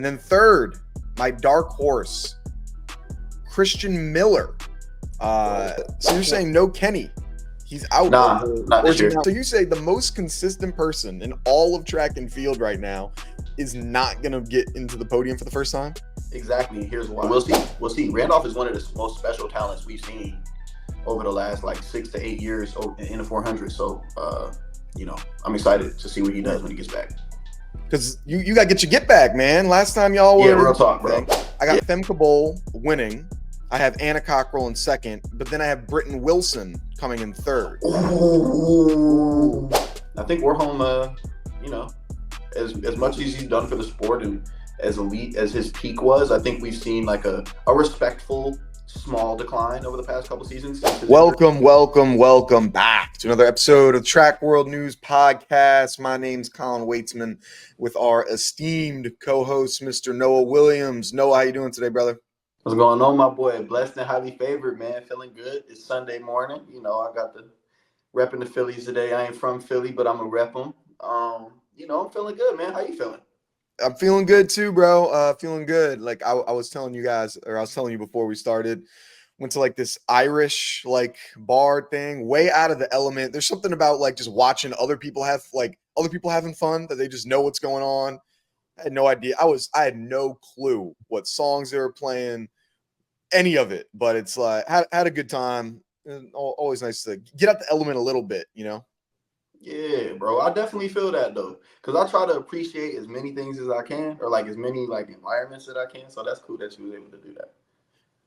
And then third, my dark horse, Christian Miller. So you're saying no Kenny? He's out. Nah, not this year. So you say the most consistent person in all of track and field right now is not going to get into the podium for the first time? Exactly. Here's why. We'll see. Randolph is one of the most special talents we've seen over the last 6 to 8 years in the 400. So, I'm excited to see what he does when he gets back. Because you got to get your get back, man. Last time y'all were... Yeah, real talk, bro. I got Femke Bol winning. I have Anna Cockrell in second, but then I have Britton Wilson coming in third. Ooh. I think Warholm, as much as he's done for the sport and as elite as his peak was, I think we've seen a respectful small decline over the past couple seasons. Welcome back to another episode of Track World News Podcast. My name's Colin Waitsman with our esteemed co-host, Mr. Noah Williams. Noah, how you doing today, brother? What's going on, my boy? Blessed and highly favored, man. Feeling good. It's Sunday morning. I got the repping the Phillies today. I ain't from Philly, but I'm going to rep them. I'm feeling good, man. How you feeling? I'm feeling good too, bro. Feeling good. I was telling you guys, or I was telling you before we started, went to this Irish bar thing, way out of the element. There's something about just watching other people having fun, that they just know what's going on. I had no idea. I had no clue what songs they were playing, any of it, but it's had a good time. And always nice to get out the element a little bit, Yeah, bro. I definitely feel that though, because I try to appreciate as many things as I can, or as many environments that I can. So that's cool that you was able to do that.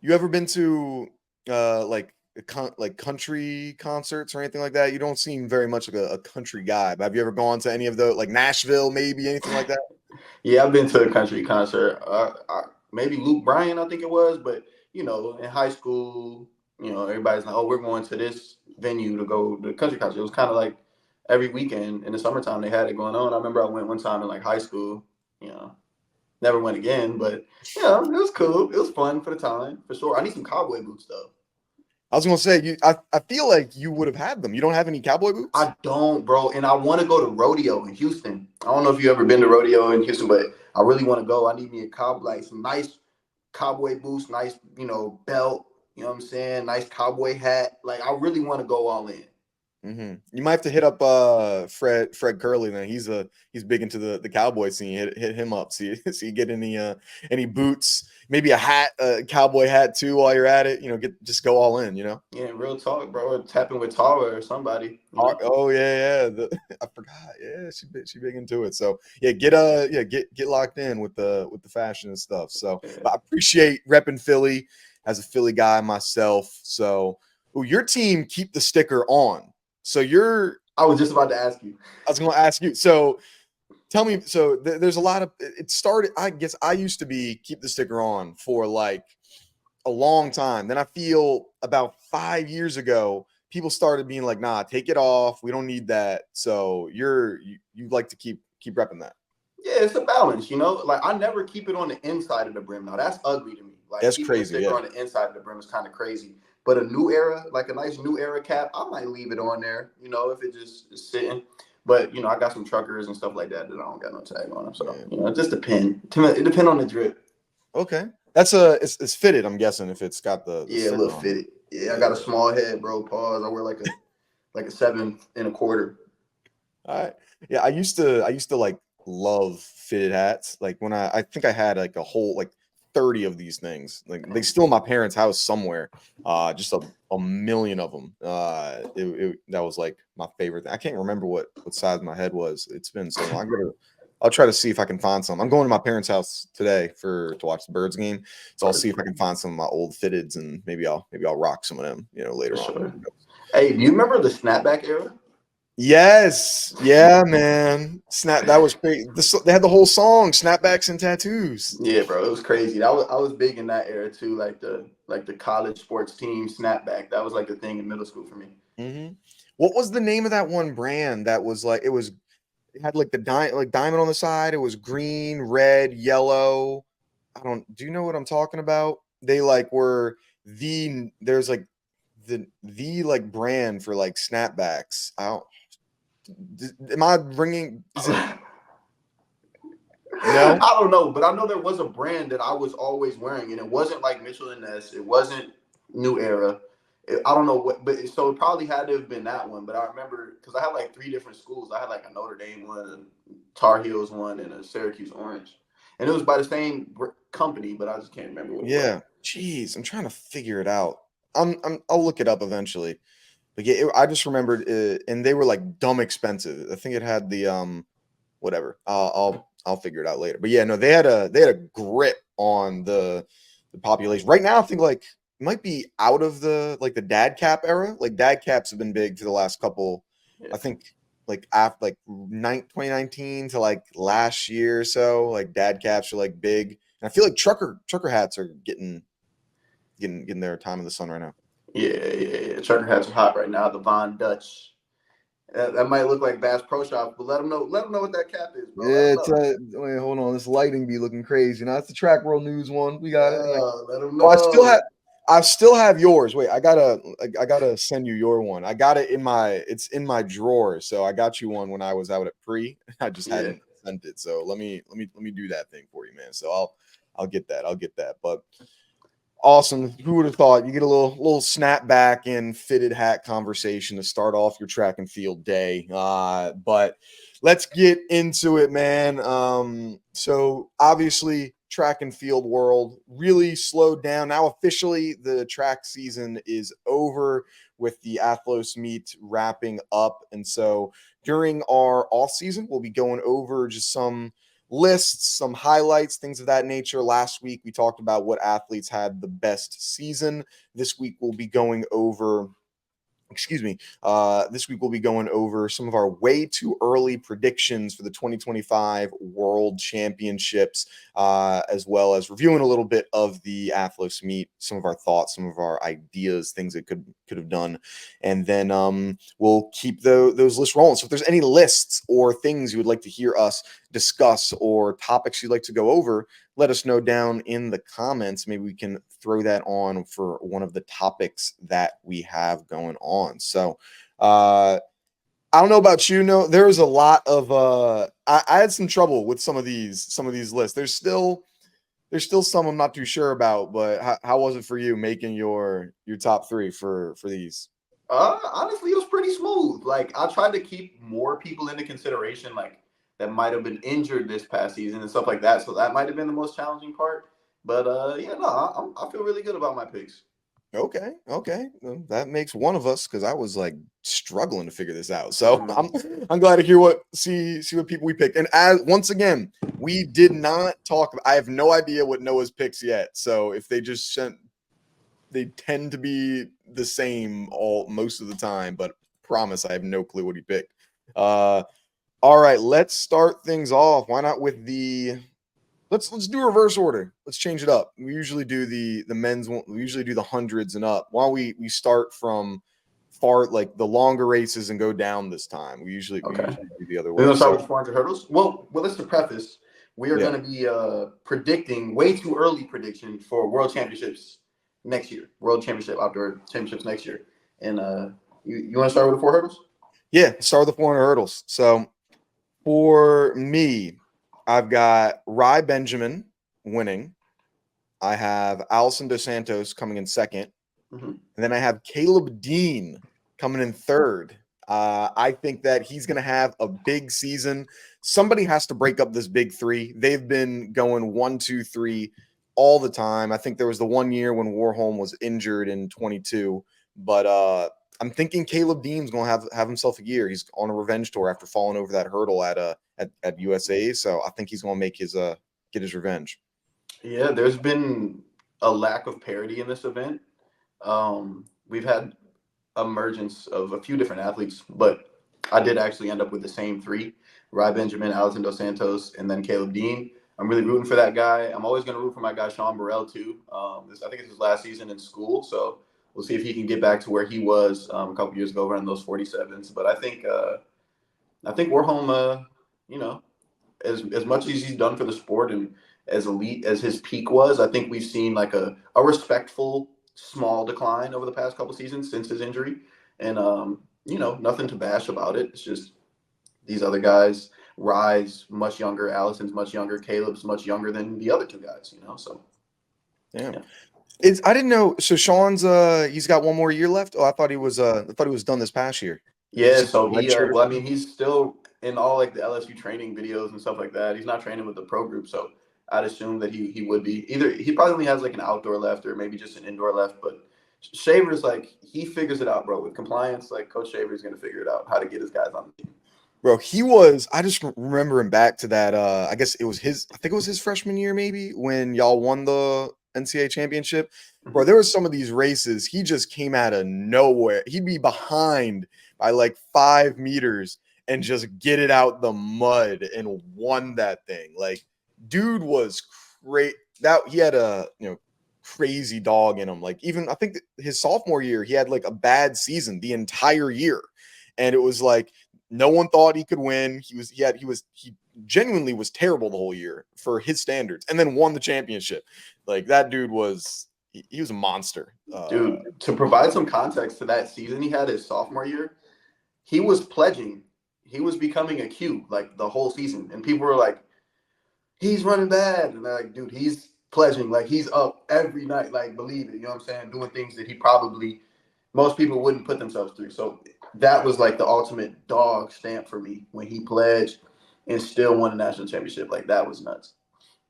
You ever been to country concerts or anything like that? You don't seem very much like a country guy, but have you ever gone to any of those, Nashville, maybe anything like that? Yeah, I've been to a country concert. Maybe Luke Bryan, I think it was, but in high school, everybody's like, "Oh, we're going to this venue to go to the country concert." It was kind of every weekend in the summertime they had it going on. I remember I went one time in high school. Never went again, but it was cool. It was fun for the time, for sure. I need some cowboy boots though. I was gonna say, I feel like you would have had them. You don't have any cowboy boots? I don't, bro. And I want to go to rodeo in Houston. I don't know if you ever been to rodeo in Houston, but I really want to go. I need me a cowboy, some nice cowboy boots, nice, belt. You know what I'm saying? Nice cowboy hat. I really want to go all in. Mm-hmm. You might have to hit up Fred Curley. Then he's big into the cowboy scene. Hit him up. See you get any boots, maybe a hat, a cowboy hat too. While you're at it, just go all in. Yeah, real talk, bro. Tapping with Tara or somebody. Oh yeah. I forgot. Yeah, she big into it. So yeah, get locked in with the fashion and stuff. So but I appreciate repping Philly as a Philly guy myself. So your team keep the sticker on. So I was just about to ask you. I was going to ask you. So tell me, so there's a lot of, it started, I guess I used to keep the sticker on for a long time. Then I feel about 5 years ago, people started being like, nah, take it off. We don't need that. So you like to keep repping that. Yeah, it's a balance, I never keep it on the inside of the brim. Now that's ugly to me. That's crazy. Yeah. On the inside of the brim is kind of crazy. But a new era, a nice new era cap, I might leave it on there, if it just is sitting. But, I got some truckers and stuff like that I don't got no tag on them. So, it just depends. It depends on the drip. Okay. It's fitted, I'm guessing, if it's got the yeah, a little fitted. Yeah, I got a small head, bro. Pause. I wear like a 7 1/4. All right. Yeah, I used to love fitted hats. When I think I had a whole 30 of these things. They still in my parents' house somewhere. Just a million of them. That was my favorite thing. I can't remember what size my head was. It's been so long. I'll try to see if I can find some. I'm going to my parents' house today to watch the Birds game. So I'll see if I can find some of my old fitteds and maybe I'll rock some of them, later on. Hey, do you remember the snapback era? Yes. Yeah, man. That was great. They had the whole song, Snapbacks and Tattoos. Yeah, bro. It was crazy. I was big in that era too, the college sports team snapback. That was the thing in middle school for me. Mm-hmm. What was the name of that one brand that was it had the diamond on the side? It was green, red, yellow. Do you know what I'm talking about? They were there's the brand for snapbacks. Am I bringing? No. I don't know, but I know there was a brand that I was always wearing, and it wasn't like Mitchell and Ness. It wasn't New Era. I don't know what, but so it probably had to have been that one. But I remember because I had like 3 different schools. I had like a Notre Dame one, a Tar Heels one, and a Syracuse Orange, and it was by the same company, but I just can't remember what it was. Yeah. Jeez, I'm trying to figure it out. I'll look it up eventually. But yeah, I just remembered, and they were like dumb expensive. I think it had the whatever. I'll figure it out later. But yeah, no, they had a grip on the population. Right now, I think like it might be out of the dad cap era. Like dad caps have been big for the last couple. Yeah, I think like after 2019 to like last year or so. Like dad caps are like big, and I feel like trucker hats are getting their time in the sun right now. yeah. Trucker hats are hot right now. The Von Dutch. That might look like Bass Pro Shop, but let them know. Let them know what that cap is, bro. Let Yeah, them it's know. wait, hold on. This lighting be looking crazy. Now it's the Track World News one. We got it. Let them Oh, know. I still have yours. Wait, I gotta send you your one. I got it it's in my drawer. So I got you one when I was out at pre. I just Yeah. hadn't sent it. So let me do that thing for you, man. So I'll get that. I'll get that. But awesome. Who would have thought you get a little snapback and fitted hat conversation to start off your track and field day? But let's get into it, man. So obviously, track and field world really slowed down. Now officially, the track season is over with the Athlos meet wrapping up, and so during our off season, we'll be going over just some lists, some highlights, things of that nature. Last week, we talked about what athletes had the best season. This week, we'll be going over this week we'll be going over some of our way too early predictions for the 2025 World Championships, as well as reviewing a little bit of the Athlos meet, some of our thoughts, some of our ideas, things that could have done, and then we'll keep those lists rolling. So if there's any lists or things you would like to hear us discuss or topics you'd like to go over, let us know down in the comments. Maybe we can throw that on for one of the topics that we have going on. So, I don't know about you. No, there was a lot of I had some trouble with some of these lists. There's still some I'm not too sure about, but how was it for you making your top three for these? Honestly, it was pretty smooth. Like I tried to keep more people into consideration, like that might have been injured this past season and stuff like that. So that might have been the most challenging part. But yeah, no, I feel really good about my picks. Okay. Well, that makes one of us because I was like struggling to figure this out. So Mhm. I'm glad to hear see what people we picked. And as once again, we did not talk. I have no idea what Noah's picks yet. So if they just sent, they tend to be the same all most of the time. But promise, I have no clue what he picked. Uh, all right, let's start things off. Why not with the let's do reverse order. Let's change it up. We usually do the men's one. We usually do the hundreds and up. Why don't we start from far like the longer races and go down this time? We Okay. usually do the other We're way. gonna start So with the 400 hurdles. Well, let's to preface. We are yeah. going to be predicting way too early prediction for World Championships next year. World Championship Outdoor Championships next year. And you want to start with the 4 hurdles? Yeah, start with the 400 hurdles. So for me, I've got Rye Benjamin winning. I have Alison Dos Santos coming in second. Mm-hmm. And then I have Caleb Dean coming in third. I think that he's going to have a big season. Somebody has to break up this big three. They've been going 1, 2, 3 all the time. I think there was the one year when Warholm was injured in 22, but I'm thinking Caleb Dean's going to have himself a year. He's on a revenge tour after falling over that hurdle at USA, so I think he's going to make his get his revenge. Yeah, there's been a lack of parity in this event. We've had emergence of a few different athletes, but I did actually end up with the same three: Rai Benjamin, Alison Dos Santos, and then Caleb Dean. I'm really rooting for that guy. I'm always going to root for my guy Sean Burrell too. I think it's his last season in school, so we'll see if he can get back to where he was a couple years ago running those 47s. But I think Warholm, you know, as much as he's done for the sport and as elite as his peak was, I think we've seen like a respectful small decline over the past couple seasons since his injury. And nothing to bash about it. It's just these other guys. Rye's much younger, Allison's much younger, Caleb's much younger than the other two guys, you know. So Damn. yeah. I didn't know. So Sean's he's got one more year left. Oh, I thought he was done this past year. Is Yeah, he so a red he shirt or well, I something? mean, he's still in all like the LSU training videos and stuff like that. He's not training with the pro group, so I'd assume that he would be. Either he probably only has like an outdoor left or maybe just an indoor left, but Shaver's like he figures it out, bro. With compliance, like Coach Shaver's gonna figure it out how to get his guys on the team. Bro, he was. I just remember him back to that. I guess it was his. I think it was his freshman year, maybe when y'all won the NCAA championship. Bro, Mhm. there were some of these races. He just came out of nowhere. He'd be behind by like 5 meters and just get it out the mud and won that thing. Like, dude was great. That he had a crazy dog in him. Like, even I think his sophomore year, he had like a bad season the entire year, and it was like no one thought he could win. He genuinely was terrible the whole year for his standards, and then won the championship. Like that dude was he was a monster. Dude, to provide some context to that season he had his sophomore year, he was pledging, he was becoming a Q like the whole season, and people were like, he's running bad. And they're like, dude, he's pledging. Like, he's up every night. Like, believe it. You know what I'm saying? Doing things that he probably, most people wouldn't put themselves through. So that was like the ultimate dog stamp for me when he pledged and still won a national championship. Like, that was nuts.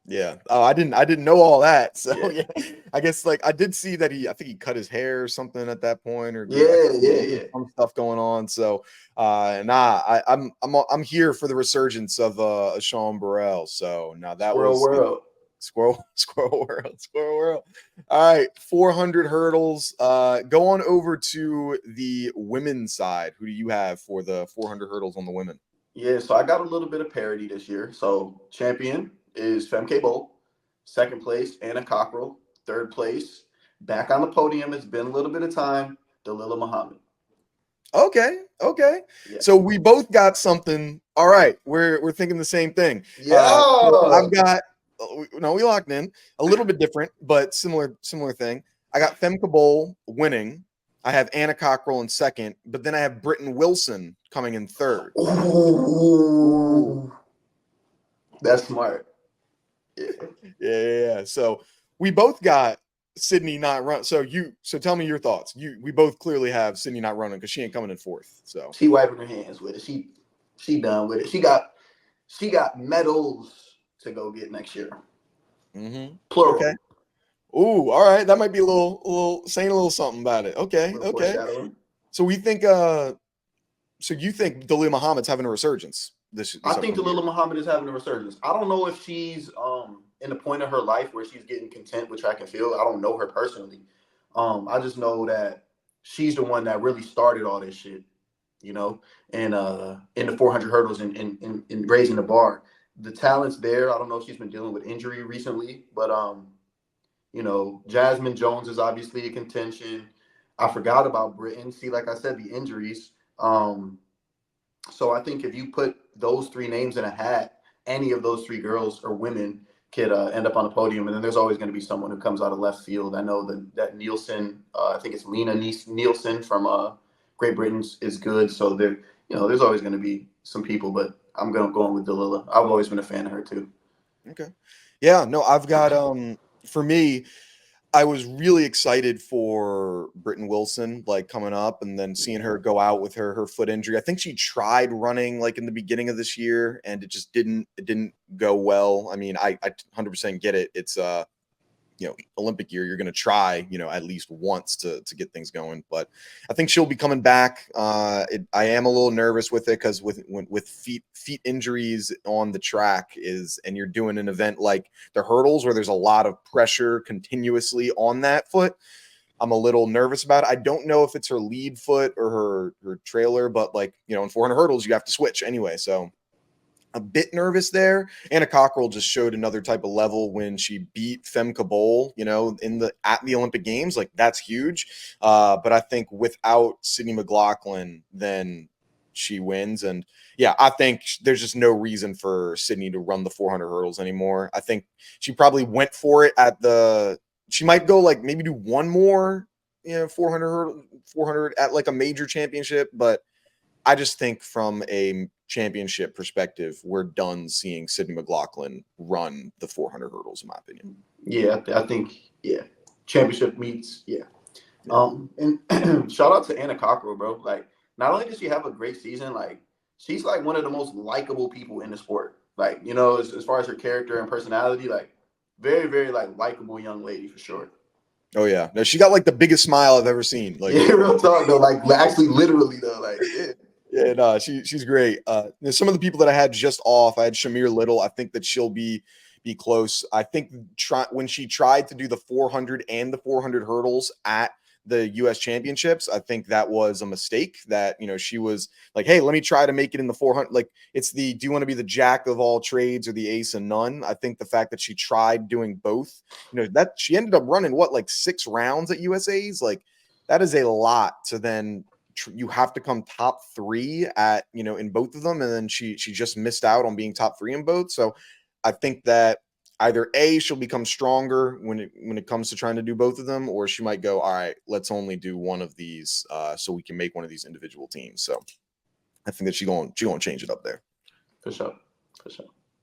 Yeah. Oh, I didn't know all that. So Yeah. yeah, I guess like I did see that I think he cut his hair or something at that point, or did Yeah, yeah, there was yeah. some stuff going on. So I'm here for the resurgence of Sean Burrell. So now that Squirrel was World. Squirrel World, Squirrel World. All right, 400 hurdles. Go on over to the women's side. Who do you have for the 400 hurdles on the women? Yeah, so I got a little bit of parity this year. So champion is Femke Bowl. Second place, Anna Cockrell. Third place, back on the podium. It's been a little bit of time. Dalilah Muhammad. Okay, okay. Yeah. So we both got something. All right, we're thinking the same thing. So Yeah. I've got no, we locked in a little bit different, but similar thing. I got Femke Bowl winning. I have Anna Cockrell in second, but then I have Britton Wilson coming in third. Ooh. Ooh, that's smart. Yeah. Yeah. So we both got Sydney not run. So tell me your thoughts. We both clearly have Sydney not running because she ain't coming in fourth. So She wiping her hands with it. She done with it. She got medals to go get next year. okay. Plural. Ooh, all right. That might be a little saying a little something about it. A Okay, little okay. foreshadowing. So we think so you think Dalia Muhammad's having a resurgence I this think upcoming year. Dalilah Muhammad is having a resurgence. I don't know if she's in the point of her life where she's getting content with track and field. I don't know her personally. I just know that she's the one that really started all this shit, you know, and in the 400 hurdles and raising the bar. The talent's there. I don't know if she's been dealing with injury recently, but you know, Jasmine Jones is obviously a contention. I forgot about Britain. See, like I said, the injuries. So I think if you put those three names in a hat, any of those three girls or women could end up on the podium. And then there's always going to be someone who comes out of left field. I know that Nielsen, I think it's Lena Nielsen from Great Britain is good. So there, you know, there's always going to be some people, but I'm going with Dalilah. I've always been a fan of her too. Okay. Yeah, no, I've got for me, I was really excited for Britton Wilson like coming up and then seeing her go out with her foot injury. I think she tried running like in the beginning of this year and it didn't go well. I mean, I 100% get it. It's Olympic year, you're going to try, at least once to get things going. But I think she'll be coming back. I am a little nervous with it because with feet injuries on the track and you're doing an event like the hurdles where there's a lot of pressure continuously on that foot. I'm a little nervous about it. I don't know if it's her lead foot or her trailer, but in 400 hurdles, you have to switch anyway. So a bit nervous there. Anna Cockrell just showed another type of level when she beat Femke Bowl, at the Olympic Games. Like that's huge. But I think without Sydney McLaughlin, then she wins. And yeah, I think there's just no reason for Sydney to run the 400 hurdles anymore. I think she probably went for it she might go like maybe do one more, 400 at like a major championship, but I just think from a championship perspective, we're done seeing Sydney McLaughlin run the 400 hurdles, in my opinion. Yeah, I think championship meets. Yeah. Yeah. And shout out to Anna Cockrell, bro. Like, not only does she have a great season, like she's like one of the most likable people in the sport. Like, as far as her character and personality, like very, very like likable young lady for sure. Oh yeah, no, she got like the biggest smile I've ever seen. Like, Yeah, real talk though. Like, actually, literally though. Like, yeah. yeah, no, she's great. Some of the people that I had just off, I had Shamir Little. I think that she'll be close. I think when she tried to do the 400 and the 400 hurdles at the U.S. Championships, I think that was a mistake. That she was like, "Hey, let me try to make it in the 400." Like, it's do you want to be the jack of all trades or the ace of none? I think the fact that she tried doing both, that she ended up running like 6 rounds at USA's, like that is a lot to then you have to come top 3 at in both of them, and then she just missed out on being top 3 in both. So I think that either she'll become stronger when it comes to trying to do both of them, or she might go, all right, let's only do one of these so we can make one of these individual teams. So I think that she going to change it up there For sure.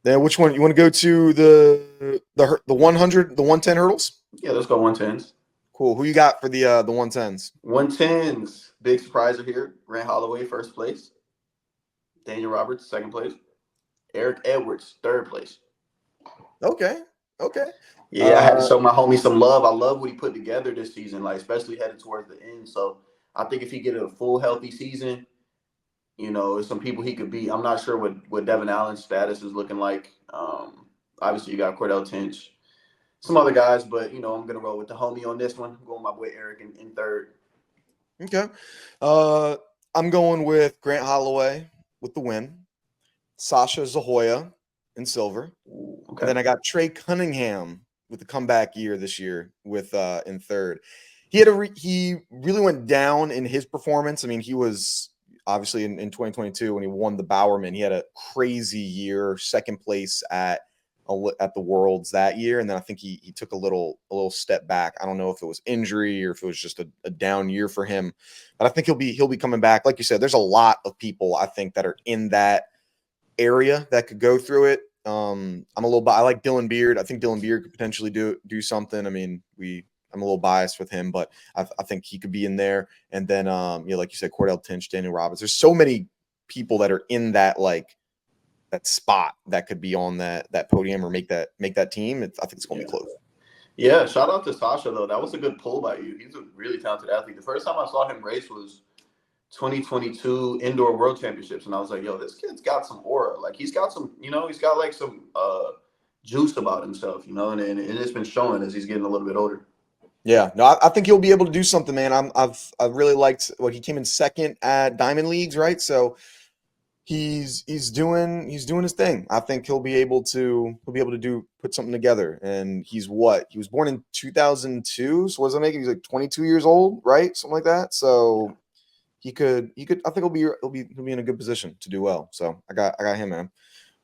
Then which one you want to go to? The 100, the 110 hurdles? Yeah, let's go 110s. Cool. Who you got for the 110s? 110s. Big surpriser here. Grant Holloway, first place. Daniel Roberts, second place. Eric Edwards, third place. Okay. Yeah, I had to show my homie some love. I love what he put together this season, like especially headed towards the end. So I think if he get a full healthy season, there's some people he could beat. I'm not sure what Devin Allen's status is looking like. Obviously, you got Cordell Tinch, some other guys, but I'm gonna roll with the homie on this one. I'm going with my boy Eric in third. Okay. I'm going with Grant Holloway with the win, Sasha Zahoya in silver, Okay. and then I got Trey Cunningham with the comeback year this year with in third. He really went down in his performance. I mean, he was obviously in 2022 when he won the Bowerman. He had a crazy year, second place at the Worlds that year, and then I think he took a little step back. I don't know if it was injury or if it was just a down year for him, but I think he'll be coming back. Like you said, there's a lot of people I think that are in that area that could go through it. I like Dylan Beard. I think Dylan Beard could potentially do something. I mean, I'm a little biased with him, but I think he could be in there. And then, like you said, Cordell Tinch, Daniel Roberts. There's so many people that are in that that spot that could be on that podium or make that team. I think it's going to be close. Yeah, shout out to Sasha though. That was a good pull by you. He's a really talented athlete. The first time I saw him race was 2022 Indoor World Championships, and I was like, yo, this kid's got some aura. Like he's got some, he's got like some juice about himself, and it's been showing as he's getting a little bit older. Yeah, no, I think he'll be able to do something, man. I've really liked what he came in second at Diamond Leagues, right? So he's doing his thing. I think he'll be able to put something together. And he was born in 2002. So what does that make him? He's like 22 years old, right? Something like that. So he could. I think he'll be in a good position to do well. So I got him, man.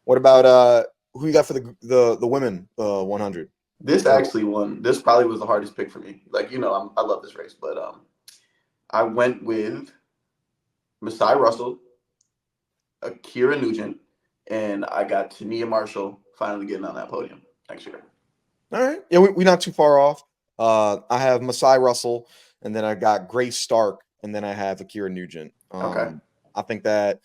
What about who you got for the women 100? This probably was the hardest pick for me. Like, I love this race, but I went with Masai Russell, Akira Nugent, and I got Tania Marshall finally getting on that podium next year. All right. Yeah, we're not too far off. I have Masai Russell, and then I got Grace Stark, and then I have Akira Nugent. Okay. I think that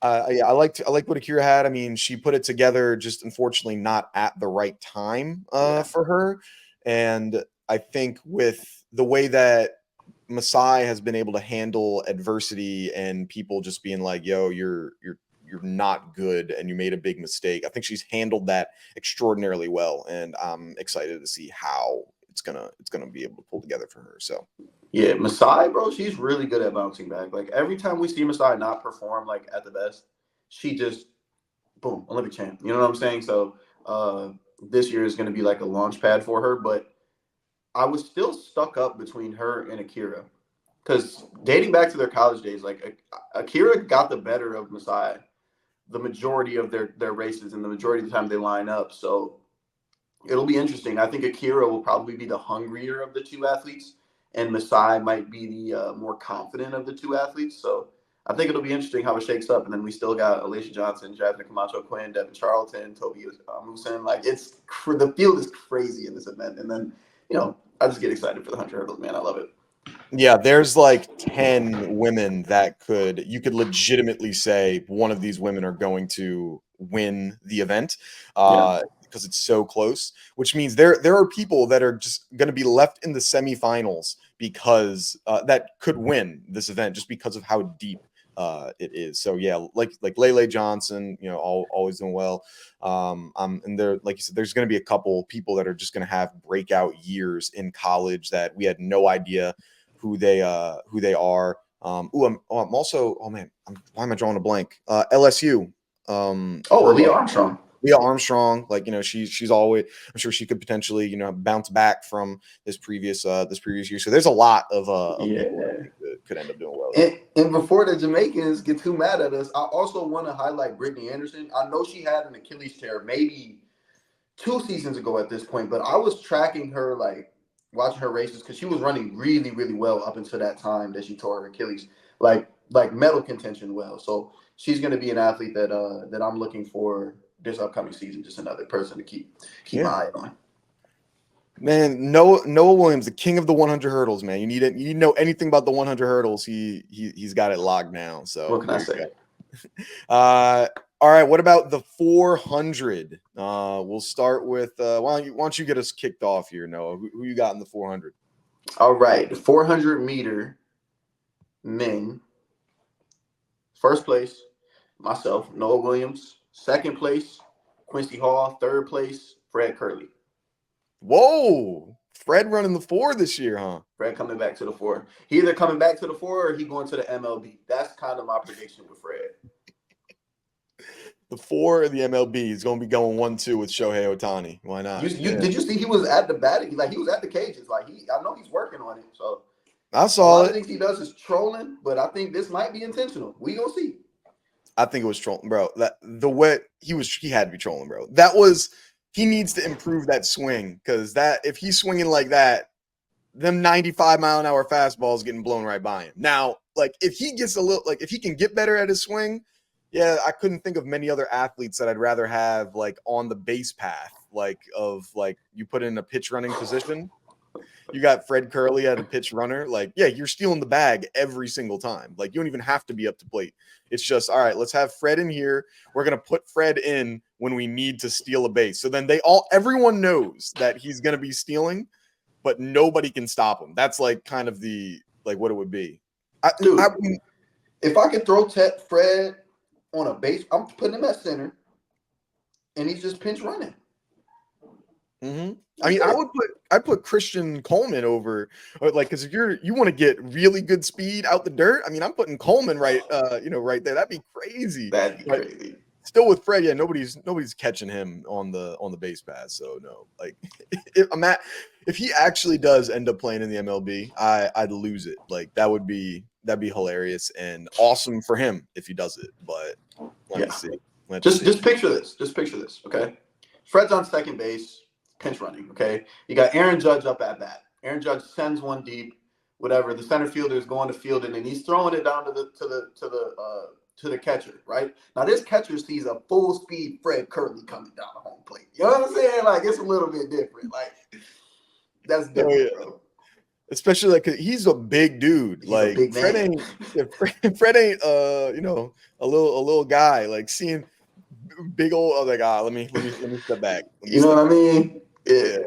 I like what Akira had. I mean, she put it together, just unfortunately not at the right time for her. And I think with the way that Masai has been able to handle adversity and people just being like, "Yo, you're not good and you made a big mistake." I think she's handled that extraordinarily well, and I'm excited to see how it's gonna be able to pull together for her. So yeah, Masai, bro, she's really good at bouncing back. Like every time we see Masai not perform like at the best, she just boom, Olympic champ. You know what I'm saying? So this year is going to be like a launch pad for her, but I was still stuck up between her and Akira because dating back to their college days, like Akira got the better of Masai the majority of their races and the majority of the time they line up. So it'll be interesting. I think Akira will probably be the hungrier of the two athletes, and Masai might be the more confident of the two athletes. So I think it'll be interesting how it shakes up. And then we still got Alicia Johnson, Jasmine Camacho Quinn, Devin Charlton, Toby Musin. Like the field is crazy in this event. And then, I just get excited for the 100 hurdles, man. I love it. Yeah, there's like 10 women that you could legitimately say one of these women are going to win the event because it's so close, which means there are people that are just going to be left in the semifinals because that could win this event just because of how deep it is. So yeah, like Lele Johnson, always doing well. And there, like you said, there's going to be a couple people that are just going to have breakout years in college that we had no idea who they are. I'm also, why am I drawing a blank? LSU. Leah Armstrong. Leah Armstrong, she's always, I'm sure she could potentially, bounce back from this previous year. So there's a lot of people that could end up doing well. And before the Jamaicans get too mad at us, I also want to highlight Brittany Anderson. I know she had an Achilles tear maybe 2 seasons ago at this point, but I was tracking her, watching her races because she was running really, really well up until that time that she tore her Achilles, like medal contention well. So she's going to be an athlete that I'm looking for this upcoming season. Just another person to keep my eye on. Man, Noah Williams, the king of the 100 hurdles, man. You need it. You know anything about the 100 hurdles? He's got it locked down. So what can I say? All right. What about the 400? We'll start with why don't you get us kicked off here, Noah? Who you got in the 400? All right, the 400 meter men. First place, myself, Noah Williams. Second place, Quincy Hall. Third place, Fred Curley. Whoa, Fred running the 4 this year, huh? Fred coming back to the 4. He either coming back to the 4 or he going to the MLB. That's kind of my prediction with Fred. The 4 of the MLB is going to be going 1-2 with Shohei Ohtani. Why not? Did you see he was at the batting? He was at the cages. I know he's working on it. So I saw it. A lot of things he does is trolling, but I think this might be intentional. We gonna see. I think it was trolling, bro. That the way he had to be trolling, bro. He needs to improve that swing because if he's swinging like that, them 95-mile-an-hour fastballs getting blown right by him. Now, if he gets if he can get better at his swing, yeah, I couldn't think of many other athletes that I'd rather have on the base path, you put in a pitch running position. You got Fred Curley at a pitch runner. You're stealing the bag every single time. You don't even have to be up to plate. It's just, all right, let's have Fred in here. We're going to put Fred in when we need to steal a base. So then everyone knows that he's going to be stealing, but nobody can stop him. That's kind of the, what it would be. If I could throw Fred on a base, I'm putting him at center and he's just pinch running. Mm-hmm. I mean, I'd put Christian Coleman over, because if you want to get really good speed out the dirt, I mean, I'm putting Coleman right there. That'd be crazy. That'd be crazy. Still with Fred, yeah, nobody's catching him on the base pass. So no, if he actually does end up playing in the MLB, I'd lose it. That'd be hilarious and awesome for him if he does it. But let me see. Just picture this. Just picture this. Okay, Fred's on second base. Pinch running, okay? You got Aaron Judge up at bat. Aaron Judge sends one deep, whatever. The center fielder is going to field it, and he's throwing it down to the catcher, right? Now this catcher sees a full speed Fred Curley coming down the home plate. You know what I'm saying? It's a little bit different. That's different, bro. Especially he's a big dude. He's a big Fred man. Fred ain't a little guy. Seeing big old let me step back. You know what I mean? Yeah.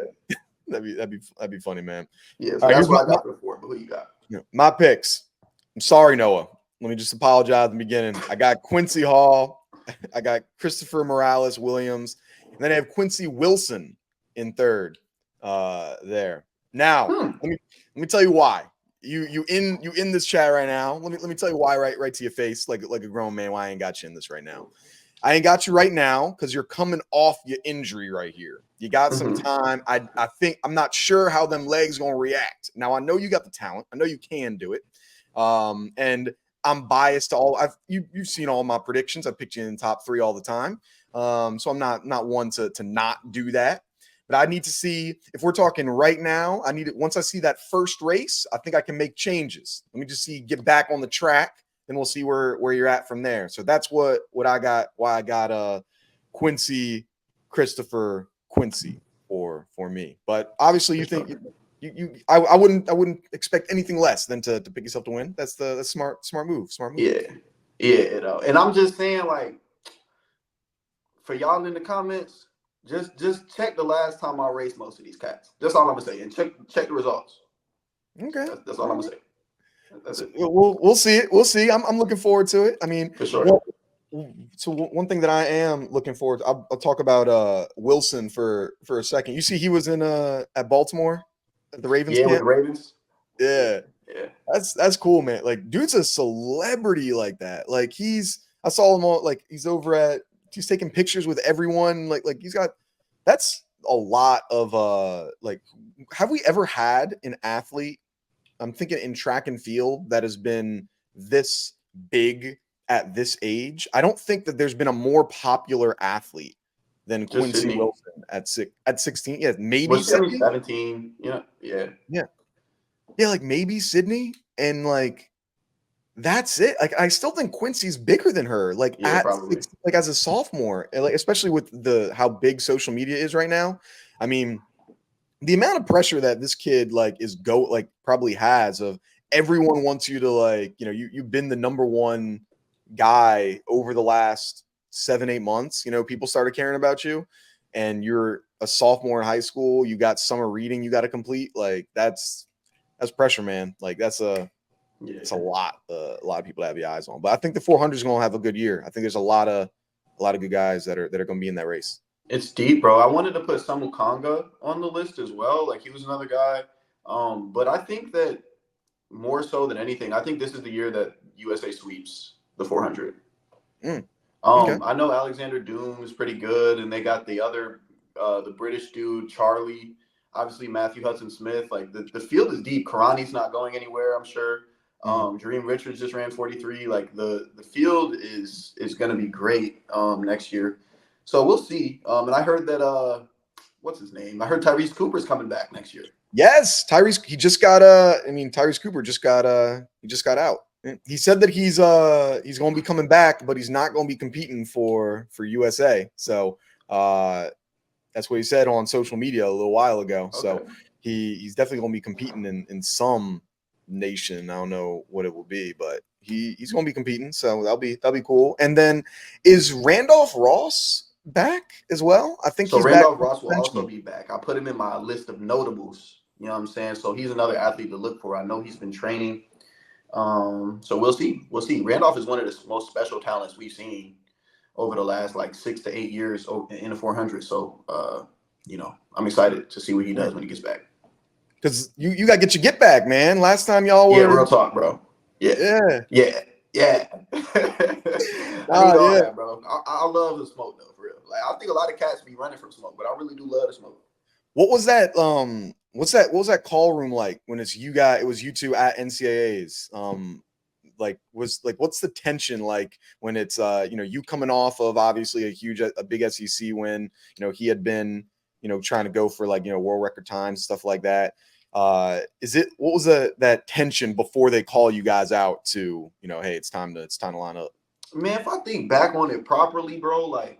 That'd be funny, man. Yeah, so that's what I got before. But who you got? My picks. I'm sorry, Noah. Let me just apologize at the beginning. I got Quincy Hall. I got Christopher Morales Williams. And then I have Quincy Wilson in third. There. Now, let me tell you why. You in this chat right now. Let me tell you why right to your face, like a grown man, why I ain't got you in this right now. I ain't got you right now because you're coming off your injury right here. You got some time. I think I'm not sure how them legs gonna react. Now I know you got the talent. I know you can do it. And I'm biased to all. You've seen all my predictions. I picked you in the top 3 all the time. So I'm not one to not do that. But I need to see if we're talking right now. Once I see that first race, I think I can make changes. Let me just get back on the track. then we'll see where you're at from there. So that's what I got. Why I got Quincy, Christopher, Quincy for me. But obviously, you think I wouldn't expect anything less than to pick yourself to win. That's the smart move. Smart move. Yeah. And I'm just saying, like, for y'all in the comments, just check the last time I raced most of these cats. That's all I'm gonna say, and check the results. Okay, that's all I'm gonna say. That's it. We'll see it. We'll see. I'm looking forward to it. I mean, for sure. So one thing that I am looking forward to, I'll talk about Wilson for a second. You see, he was in at Baltimore at the Ravens camp. With the Ravens. Yeah. That's cool, man. Like, dude's a celebrity like that. Like, I saw him all, like, he's taking pictures with everyone. Like that's a lot of like, have we ever had an athlete, I'm thinking in track and field, that has been this big at this age? I don't think that there's been a more popular athlete than Quincy Wilson at 16. Yeah, maybe 17. Yeah, like maybe Sydney, and like that's it. Like, I still think Quincy's bigger than her. Like, probably. Like as a sophomore, and like especially with how big social media is right now. I mean, the amount of pressure that this kid probably has, of everyone wants you to, like, you've been the number one guy over the last 7-8 months. People started caring about you, and you're a sophomore in high school. You got summer reading you got to complete. Like, that's pressure, man. Like, it's a lot of people to have your eyes on. But I think the 400 is going to have a good year. I think there's a lot of good guys that are going to be in that race. It's deep, bro. I wanted to put Samu Kanga on the list as well. Like, he was another guy. But I think that more so than anything, I think this is the year that USA sweeps the 400. Okay. I know Alexander Doom is pretty good, and they got the other, the British dude, Charlie, obviously Matthew Hudson-Smith. Like, the field is deep. Karani's not going anywhere, I'm sure. Dream Richards just ran 43. Like, the field is going to be great next year. So we'll see. And I heard that what's his name? I heard Tyrese Cooper's coming back next year. Yes, Tyrese. He just got Tyrese Cooper just got out. He said that he's going to be coming back, but he's not going to be competing for USA. So that's what he said on social media a little while ago. Okay. So he's definitely going to be competing in some nation. I don't know what it will be, but he's going to be competing. So that'll be cool. And then, is Randolph Ross back as well? I think so. Randolph Ross will also be back. I put him in my list of notables. You know what I'm saying? So he's another athlete to look for. I know he's been training. So we'll see. Randolph is one of the most special talents we've seen over the last, like, 6 to 8 years in the 400. So, I'm excited to see what he does when he gets back. Because you got to get your get back, man. Last time y'all were... Yeah, real talk, bro. Yeah. I need all that, bro. I love the smoke, though, for real. Like, I think a lot of cats be running from smoke, but I really do love the smoke. What was that? What was that call room like when it's you guys? It was you two at NCAAs. What's the tension like when it's you coming off of obviously a big SEC win? He had been trying to go for world record times, stuff like that. What was that tension before they call you guys out to hey, it's time to line up? Man, if I think back on it properly, bro, like,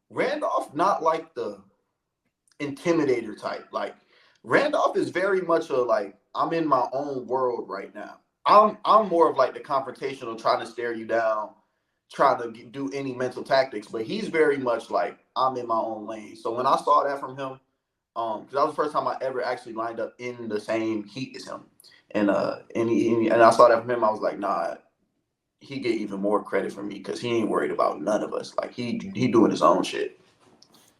Randolph not like the intimidator type. Like, Randolph is very much like, I'm in my own world right now. I'm more of like the confrontational, trying to stare you down, trying to do any mental tactics. But he's very much like, I'm in my own lane. So when I saw that from him, because that was the first time I ever actually lined up in the same heat as him, and I saw that from him, I was like, nah, he get even more credit from me because he ain't worried about none of us. Like, he doing his own shit.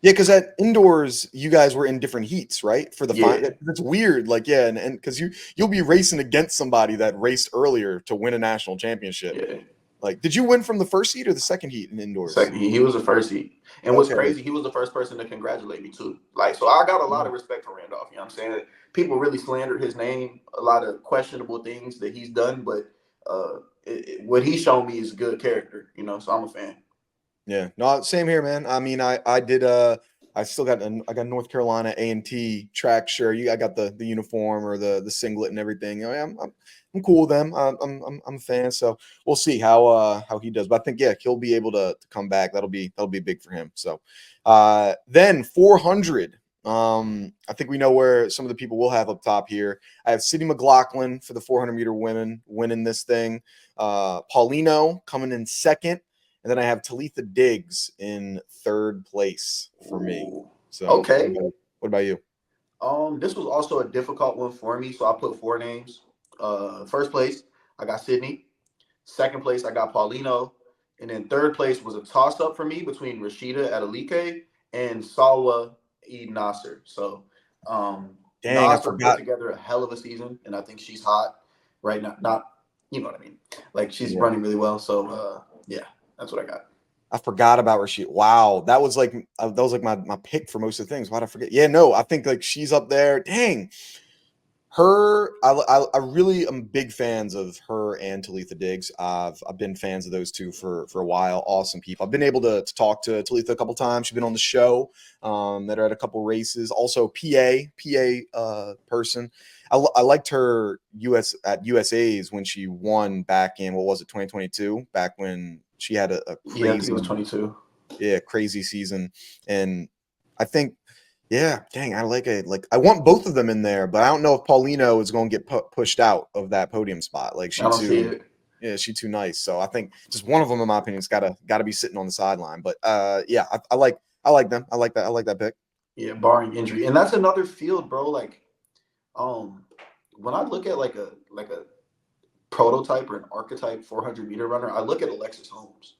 Yeah, because at indoors, you guys were in different heats, right? For the final, it's weird. Like, and because you'll be racing against somebody that raced earlier to win a national championship. Yeah. Like, did you win from the first heat or the second heat in indoors? Second heat. He was the first heat. And what's crazy, he was the first person to congratulate me too. Like, so I got a lot of respect for Randolph. You know what I'm saying? People really slandered his name, a lot of questionable things that he's done, but what he's shown me is good character. So I'm a fan. Yeah, no, same here, man. I mean, I did I still got I got North Carolina A&T track shirt. I got the uniform or the singlet and everything. I'm cool with them. I'm a fan. So we'll see how he does. But I think he'll be able to come back. That'll be big for him. So then 400. I think we know where some of the people will have up top here. I have Sydney McLaughlin for the 400-meter women winning this thing. Paulino coming in second. And then I have Talitha Diggs in third place for me. Ooh. So Okay. what about you? This was also a difficult one for me, so I put four names. First place, I got Sydney. Second place, I got Paulino. And then third place was a toss up for me between Rashida Adelike and Salwa Eid Nasser. So Dang, I Nasser put forgot. together a hell of a season, and I think she's hot right now. Not, you know what I mean? Like she's Yeah. running really well. So yeah, that's what I got. I forgot about Rashid. Wow, that was like my pick for most of the things. Why'd I forget? Yeah, no, I think like she's up there. Dang, I really am big fans of her and Talitha Diggs. I've been fans of those two for a while. Awesome people. I've been able to talk to Talitha a couple times. She's been on the show. Met her at a couple races. Also PA person. I liked her at USA's when she won back in what was it 2022? Back when she had a Yeah, I think it was crazy 22. crazy season, and I think. Yeah, dang, I like it. Like, I want both of them in there, but I don't know if Paulino is going to get pushed out of that podium spot. Like, I don't see it. she too nice. So I think just one of them, in my opinion, has gotta be sitting on the sideline. But yeah, I like them. I like that pick. Yeah, barring injury, and that's another field, bro. Like, um, when I look at like a prototype or an archetype 400-meter runner, I look at Alexis Holmes.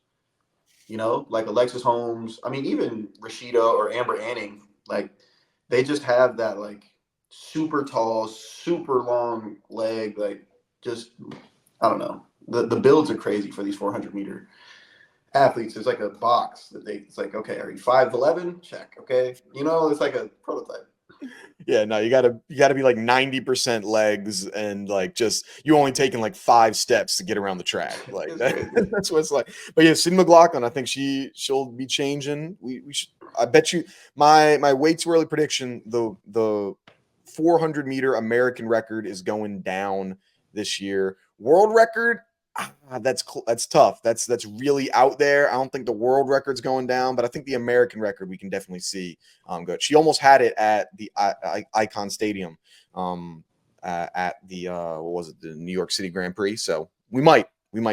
You know, like Alexis Holmes. I mean, even Rashida or Amber Anning. Like, they just have that like super tall, super long leg. Like, just I don't know. The builds are crazy for these 400-meter athletes. It's like a box that they. It's like, okay, are you 5'11"? Check. Okay, you know, it's like a prototype. Yeah, no, you gotta be like 90% legs and like just you only taking like 5 steps to get around the track. Like It's that, crazy. that's what it's like. But yeah, Sydney McLaughlin, I think she'll be changing. We should I bet you my way too early prediction, the 400-meter American record is going down this year. World record, that's tough. That's really out there. I don't think the world record's going down, but I think the American record we can definitely see good. She almost had it at the Icon Stadium at the what was it, the New York City Grand Prix. So we might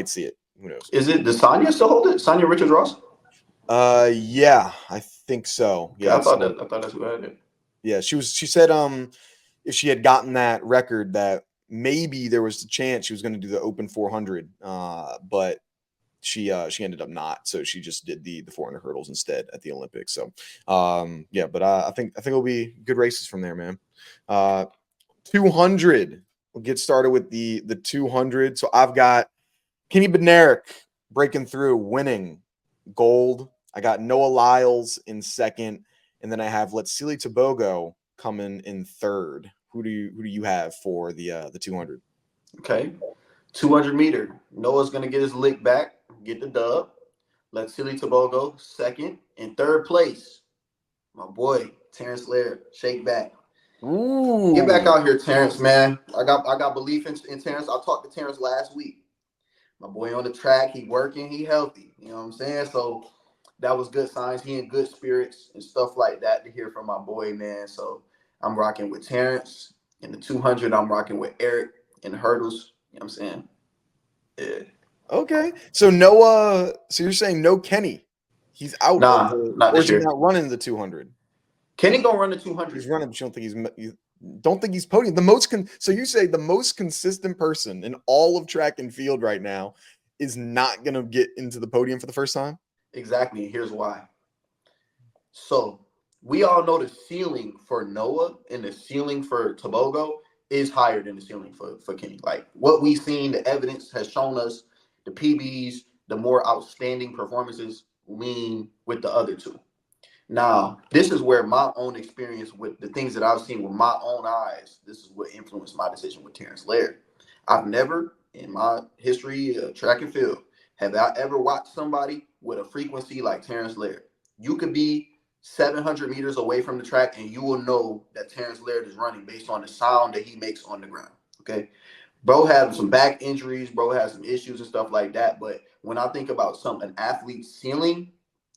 see it. Who knows? Does Sonya still hold it? Sonya Richards Ross? Yeah, I think so. Okay, Yeah, it's still. I thought that's who had it. Yeah, she said if she had gotten that record that maybe there was a chance she was going to do the open 400 but she ended up not, so she just did the 400 hurdles instead at the Olympics. So yeah, but I think it'll be good races from there, man. 200, we'll get started with the 200. So I've got Kenny Bednarek breaking through, winning gold. I got Noah Lyles in second, and then I have Letsili Tobogo coming in third. Who do you have for the 200? Okay. 200-meter. Noah's going to get his lick back, get the dub. Let Silly Tobogo second. In third place, my boy, Terrence Laird, shake back. Get back Ooh. out here, Terrence, man. I got belief in Terrence. I talked to Terrence last week. My boy on the track, he working, he healthy. You know what I'm saying? So that was good signs. He in good spirits and stuff like that to hear from my boy, man. So I'm rocking with Terrence. In the 200, I'm rocking with Eric in the hurdles. You know what I'm saying? Yeah. Okay. So Noah, so you're saying no Kenny. He's out of Nah, the, not or this is he year. not running the 200? Kenny gonna run the He's 200. running, but you don't think he's podium. The most so you say the most consistent person in all of track and field right now is not going to get into the podium for the first time? Exactly. And here's why. So we all know the ceiling for Noah and the ceiling for Tobogo is higher than the ceiling for Kenny. Like what we've seen, the evidence has shown us the PBs, the more outstanding performances lean with the other two. Now, this is where my own experience with the things that I've seen with my own eyes, this is what influenced my decision with Terrence Laird. I've never, in my history of track and field, have I ever watched somebody with a frequency like Terrence Laird. You could be 700 meters away from the track, and you will know that Terrence Laird is running based on the sound that he makes on the ground. Okay. Bro had some back injuries, bro has some issues and stuff like that. But when I think about an athlete's ceiling,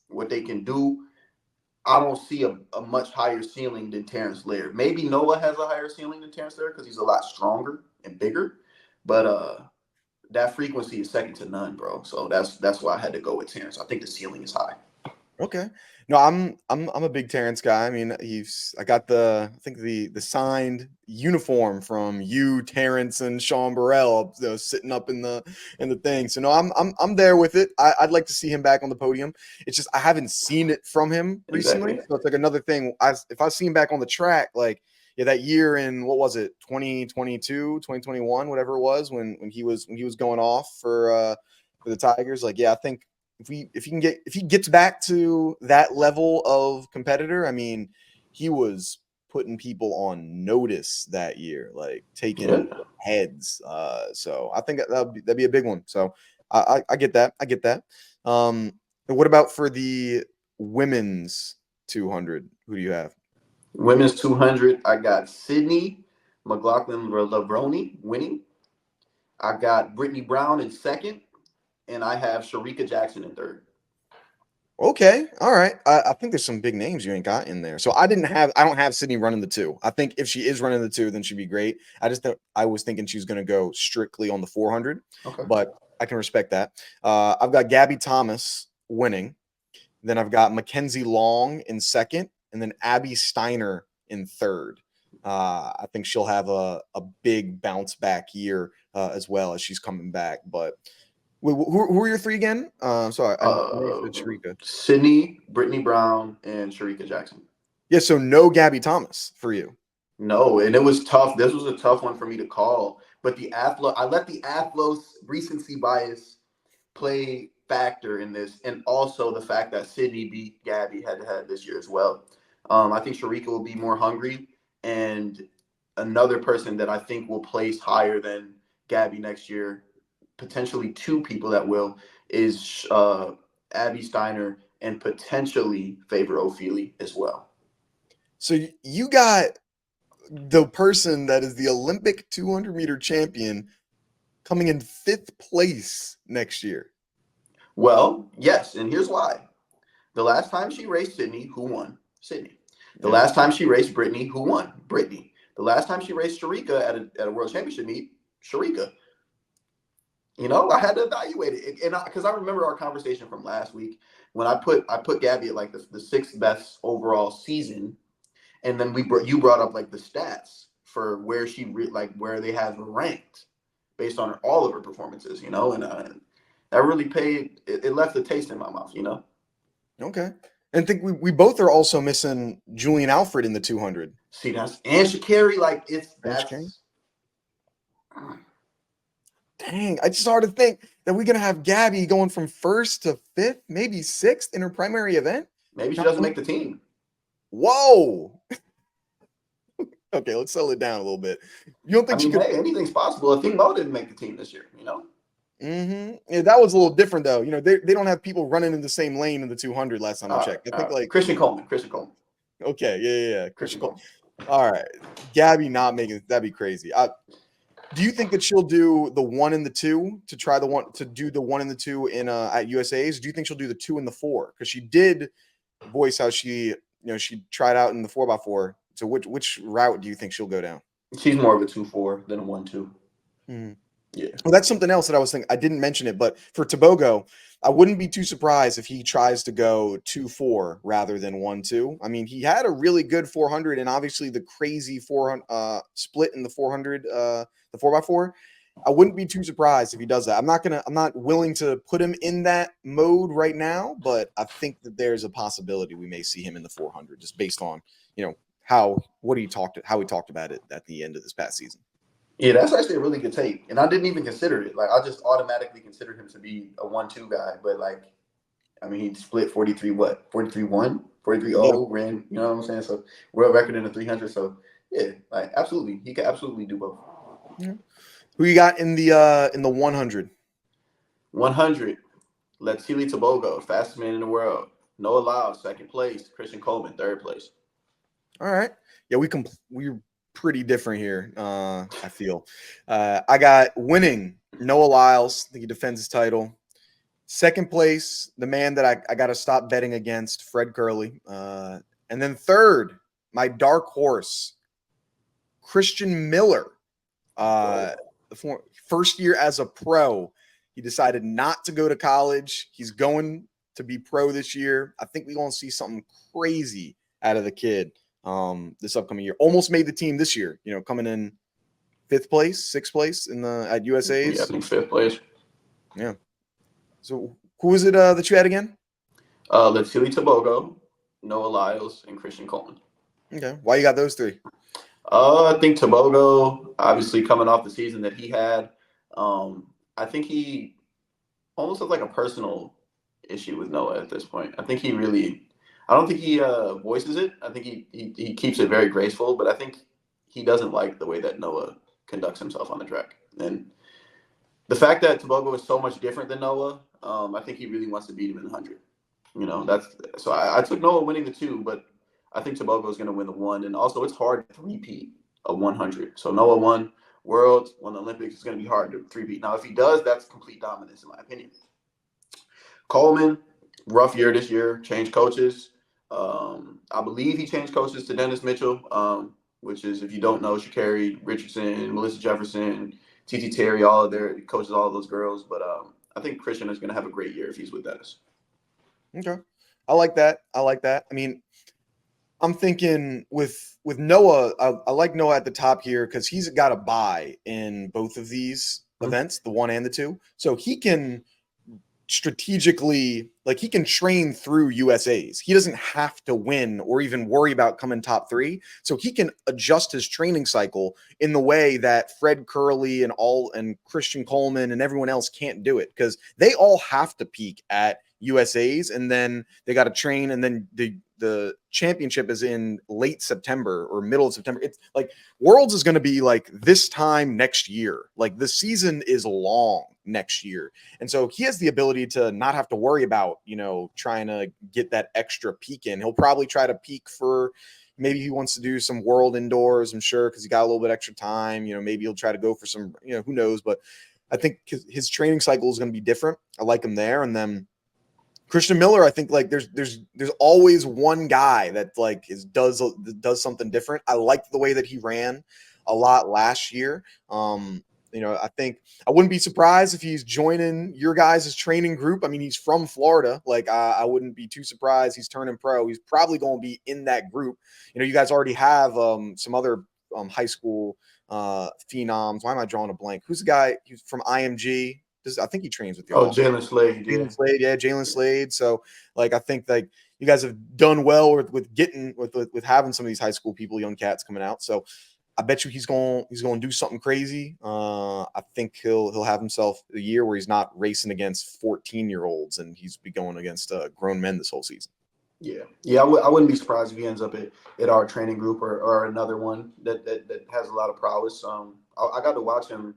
what they can do, I don't see a much higher ceiling than Terrence Laird. Maybe Noah has a higher ceiling than Terrence Laird because he's a lot stronger and bigger. But that frequency is second to none, bro. So that's why I had to go with Terrence. I think the ceiling is high. Okay. No, I'm a big Terrence guy. I mean, I got I think the signed uniform from you, Terrence, and Sean Burrell, sitting up in the thing. So no, I'm there with it. I'd like to see him back on the podium. It's just I haven't seen it from him recently. Exactly. So it's like another thing. If I see him back on the track, like yeah, that year in what was it, 2022, 2021, whatever it was, when he was going off for the Tigers, like yeah, I think if he gets back to that level of competitor, I mean, he was putting people on notice that year, like taking Yeah. heads. So I think that'd be a big one. So I get that. I get that. And what about for the women's 200? Who do you have? Women's 200, I got Sydney McLaughlin-Levrone winning. I got Brittany Brown in second, and I have Sharika Jackson in third. Okay, all right. I think there's some big names you ain't got in there. So I don't have Sydney running the 2. I think if she is running the 2, then she'd be great. I was thinking she was going to go strictly on the 400, Okay. but I can respect that. I've got Gabby Thomas winning. Then I've got Mackenzie Long in second, and then Abby Steiner in third. I think she'll have a big bounce back year as well as she's coming back. But who are your 3 again? Sorry, I know you said Sharika. Sydney, Brittany Brown, and Sharika Jackson. Yeah, so no Gabby Thomas for you. No, and it was tough. This was a tough one for me to call. But I let the Athlos recency bias play factor in this, and also the fact that Sydney beat Gabby head to head this year as well. I think Sharika will be more hungry, and another person that I think will place higher than Gabby next year, potentially 2 people that will, is Abby Steiner and potentially Favor O'Feely as well. So you got the person that is the Olympic 200-meter champion coming in 5th place next year. Well, yes, and here's why. The last time she raced Sydney, who won? Sydney. The Yeah. last time she raced Brittany, who won? Brittany. The last time she raced Sharika at a world championship meet, Sharika. You know, I had to evaluate it, and because I remember our conversation from last week when I put Gabby at like the 6th best overall season, and then you brought up like the stats for where where they have her ranked based on all of her performances, you know, and that really it left a taste in my mouth, you know. Okay. And I think we both are also missing Julian Alfred in the 200. See, and Sha'Carri, like Okay. Dang, I just hard to think that we're gonna have Gabby going from 1st to 5th, maybe 6th in her primary event. maybe she doesn't make the team. Whoa. Okay, let's settle it down a little bit. You don't think she could? Hey, anything's possible. I think Mo didn't make the team this year, you know. Mm-hmm. Yeah, that was a little different though. You know, they don't have people running in the same lane in the 200 last time I checked. I think like Christian Coleman. okay, yeah. Christian Coleman. All right, Gabby not making it, that'd be crazy. Do you think that she'll do the 1 and the 2 to try do the 1 and the 2 in at USA's? Do you think she'll do the 2 and the 4? Because she did voice how she tried out in the 4x4. So which route do you think she'll go down? She's more of a 2-4 than a 1-2. Mm-hmm. Yeah. Well, that's something else that I was thinking. I didn't mention it, but for Tobogo, I wouldn't be too surprised if he tries to go 2-4 rather than 1-2. I mean, he had a really good 400 and obviously the crazy 400 split in the 400, the 4x4. I wouldn't be too surprised if he does that. I'm not willing to put him in that mode right now, but I think that there's a possibility we may see him in the 400 just based on, how he talked about it at the end of this past season. Yeah, that's actually a really good take. And I didn't even consider it. Like, I just automatically considered him to be a 1-2 guy. But, like, I mean, he split 43-1, 43-0, ran, you know what I'm saying? So, world record in the 300. So, yeah, like, absolutely. He could absolutely do both. Yeah. Who you got in the 100? 100, Letsili Tebogo, fastest man in the world. Noah Lyles, second place. Christian Coleman, third place. All right. Yeah, we're pretty different here. I feel. I got winning Noah Lyles. I think he defends his title. Second place, the man that I got to stop betting against, Fred Curley. And then third, my dark horse, Christian Miller. First year as a pro, he decided not to go to college. He's going to be pro this year. I think we're going to see something crazy out of the kid this upcoming year. Almost made the team this year, coming in fifth place, sixth place at USA's. Yeah, I think fifth place. Yeah. So who is it that you had again? Latili Tabogo, Noah Lyles, and Christian Coleman. Okay. Why you got those three? I think Tabogo, obviously coming off the season that he had, I think he almost has like a personal issue with Noah at this point. I don't think he voices it. I think he keeps it very graceful, but I think he doesn't like the way that Noah conducts himself on the track. And the fact that Tabogo is so much different than Noah, I think he really wants to beat him in the 100. I took Noah winning the 2, but I think Tabogo is going to win the 1. And also, it's hard to repeat a 100. So Noah won Worlds, won the Olympics. It's going to be hard to repeat. Now, if he does, that's complete dominance, in my opinion. Coleman, rough year this year, changed coaches. I believe he changed coaches to Dennis Mitchell, which is, if you don't know, Sha'Carri, Richardson, Melissa Jefferson, T.T. Terry, all of their coaches, all of those girls. But I think Christian is going to have a great year if he's with Dennis. Okay. I like that. I mean, I'm thinking with Noah, I like Noah at the top here because he's got a bye in both of these events, the 1 and the 2. So he can strategically, he can train through USAs. He doesn't have to win or even worry about coming top 3. So he can adjust his training cycle in the way that Fred Curley and Christian Coleman and everyone else can't do it, because they all have to peak at USAs, and then they got to train, and then the championship is in late September or middle of September. It's like Worlds is going to be like this time next year. Like the season is long next year. And so he has the ability to not have to worry about, trying to get that extra peak in. He'll probably try to peak for, maybe he wants to do some world indoors, I'm sure, because he got a little bit extra time. Maybe he'll try to go for some, who knows. But I think his training cycle is going to be different. I like him there. And then Christian Miller, I think there's always one guy that does something different. I liked the way that he ran a lot last year. I think I wouldn't be surprised if he's joining your guys' training group. I mean, he's from Florida. I wouldn't be too surprised he's turning pro. He's probably going to be in that group. You guys already have some other high school phenoms. Why am I drawing a blank? Who's the guy? He's from IMG. I think he trains with you. Oh, Jalen Slade. Jalen Slade. So, I think you guys have done well with getting with having some of these high school people, young cats coming out. So, I bet you he's going to do something crazy. I think he'll have himself a year where he's not racing against 14-year-olds and he's be going against grown men this whole season. Yeah. I wouldn't be surprised if he ends up at our training group or another one that has a lot of prowess. I got to watch him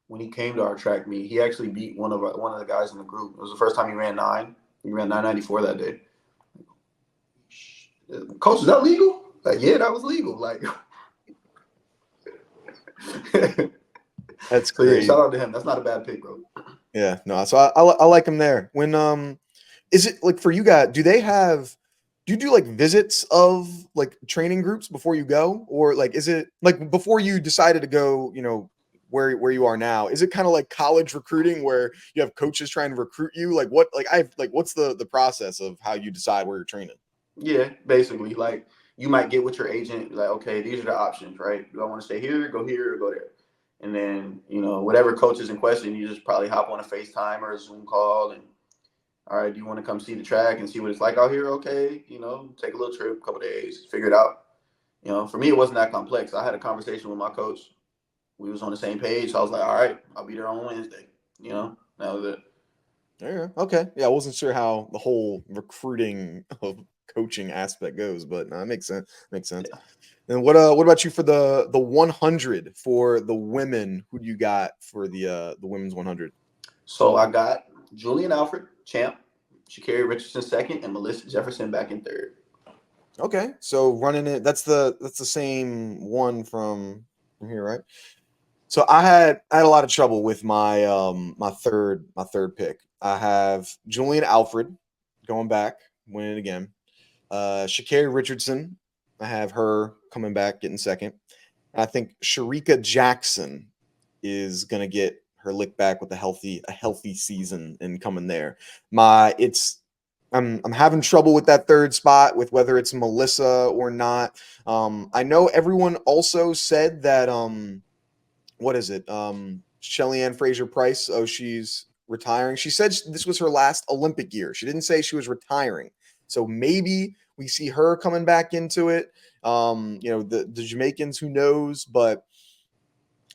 when he came to our track meet. He actually beat one of the guys in the group. It was the first time he ran 9. He ran 9:94 that day. Coach, is that legal? Yeah, that was legal. That's so great. Yeah, shout out to him. That's not a bad pick, bro. Yeah, no. So I like him there. When is it for you guys? Do you do visits of training groups before you go, or is it before you decided to go? Where you are now, is it kind of like college recruiting where you have coaches trying to recruit you? What's the process of how you decide where you're training? Yeah, basically, you might get with your agent, okay, these are the options, right? Do I want to stay here, go here, or go there? And then, whatever coach is in question, you just probably hop on a FaceTime or a Zoom call and, all right, do you want to come see the track and see what it's like out here? Okay, take a little trip, a couple days, figure it out. For me, it wasn't that complex. I had a conversation with my coach. We was on the same page. So I was like, all right, I'll be there on Wednesday. That was it. Yeah. Okay. Yeah. I wasn't sure how the whole recruiting of coaching aspect goes, but no, it makes sense. Yeah. And what about you for the 100 for the women? Who do you got for the women's 100? So I got Julian Alfred, champ. Sha'Carri Richardson second, and Melissa Jefferson back in third. Okay, so running it. That's the same one from here, right? So I had a lot of trouble with my third pick. I have Julian Alfred going back, winning it again. Sha'Carri Richardson, I have her coming back, getting second. And I think Sharika Jackson is gonna get her lick back with a healthy season and coming there. My it's I'm having trouble with that third spot with whether it's Melissa or not. I know everyone also said that what is it? Shelly Ann Fraser Price. Oh, she's retiring. She said this was her last Olympic year. She didn't say she was retiring. So maybe we see her coming back into it. The Jamaicans, who knows? But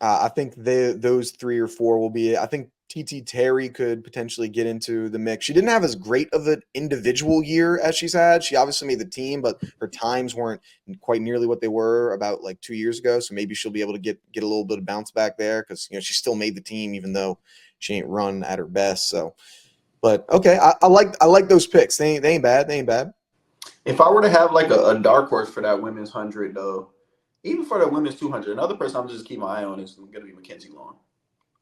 I think those three or four will be it. I think TT Terry could potentially get into the mix. She didn't have as great of an individual year as she's had. She obviously made the team, but her times weren't quite nearly what they were about like 2 years ago. So maybe she'll be able to get a little bit of bounce back there because she still made the team even though she ain't run at her best. So, but okay, I like those picks. They ain't bad. They ain't bad. If I were to have like a dark horse for that women's 100 though, even for the women's 200, another person I'm just keep my eye on is going to be Mackenzie Long.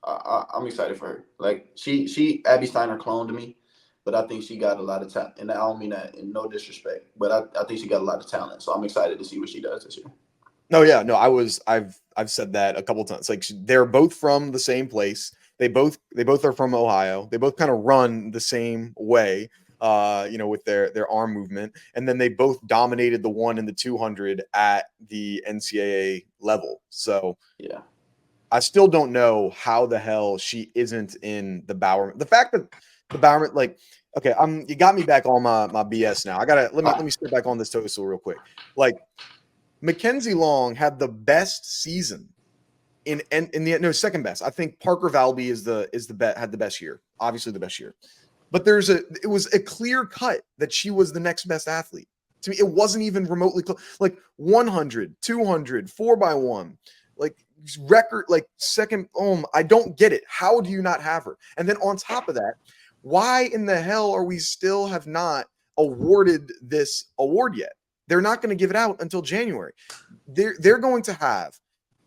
I'm excited for her. Like she Abby Steiner cloned me, but I think she got a lot of talent. And I don't mean that in no disrespect, but I think she got a lot of talent. So I'm excited to see what she does this year. No, yeah, no, I've said that a couple times. Like they're both from the same place. They both are from Ohio. They both kind of run the same way, with their arm movement, and then they both dominated the 1 and the 200 at the NCAA level. So Yeah. I still don't know how the hell she isn't in the Bowerman. The fact that the Bowerman, like, okay, you got me back on my BS now. I gotta let me step back on this toast real quick. Like Mackenzie Long had the best season in the no second best. I think Parker Valby had the best year, obviously the best year. But it was a clear cut that she was the next best athlete. To me, it wasn't even remotely close. Like 100, 200, 4x1, like record, like second. I don't get it. How do you not have her? And then on top of that, why in the hell are we still have not awarded this award yet? They're not going to give it out until January. They're going to have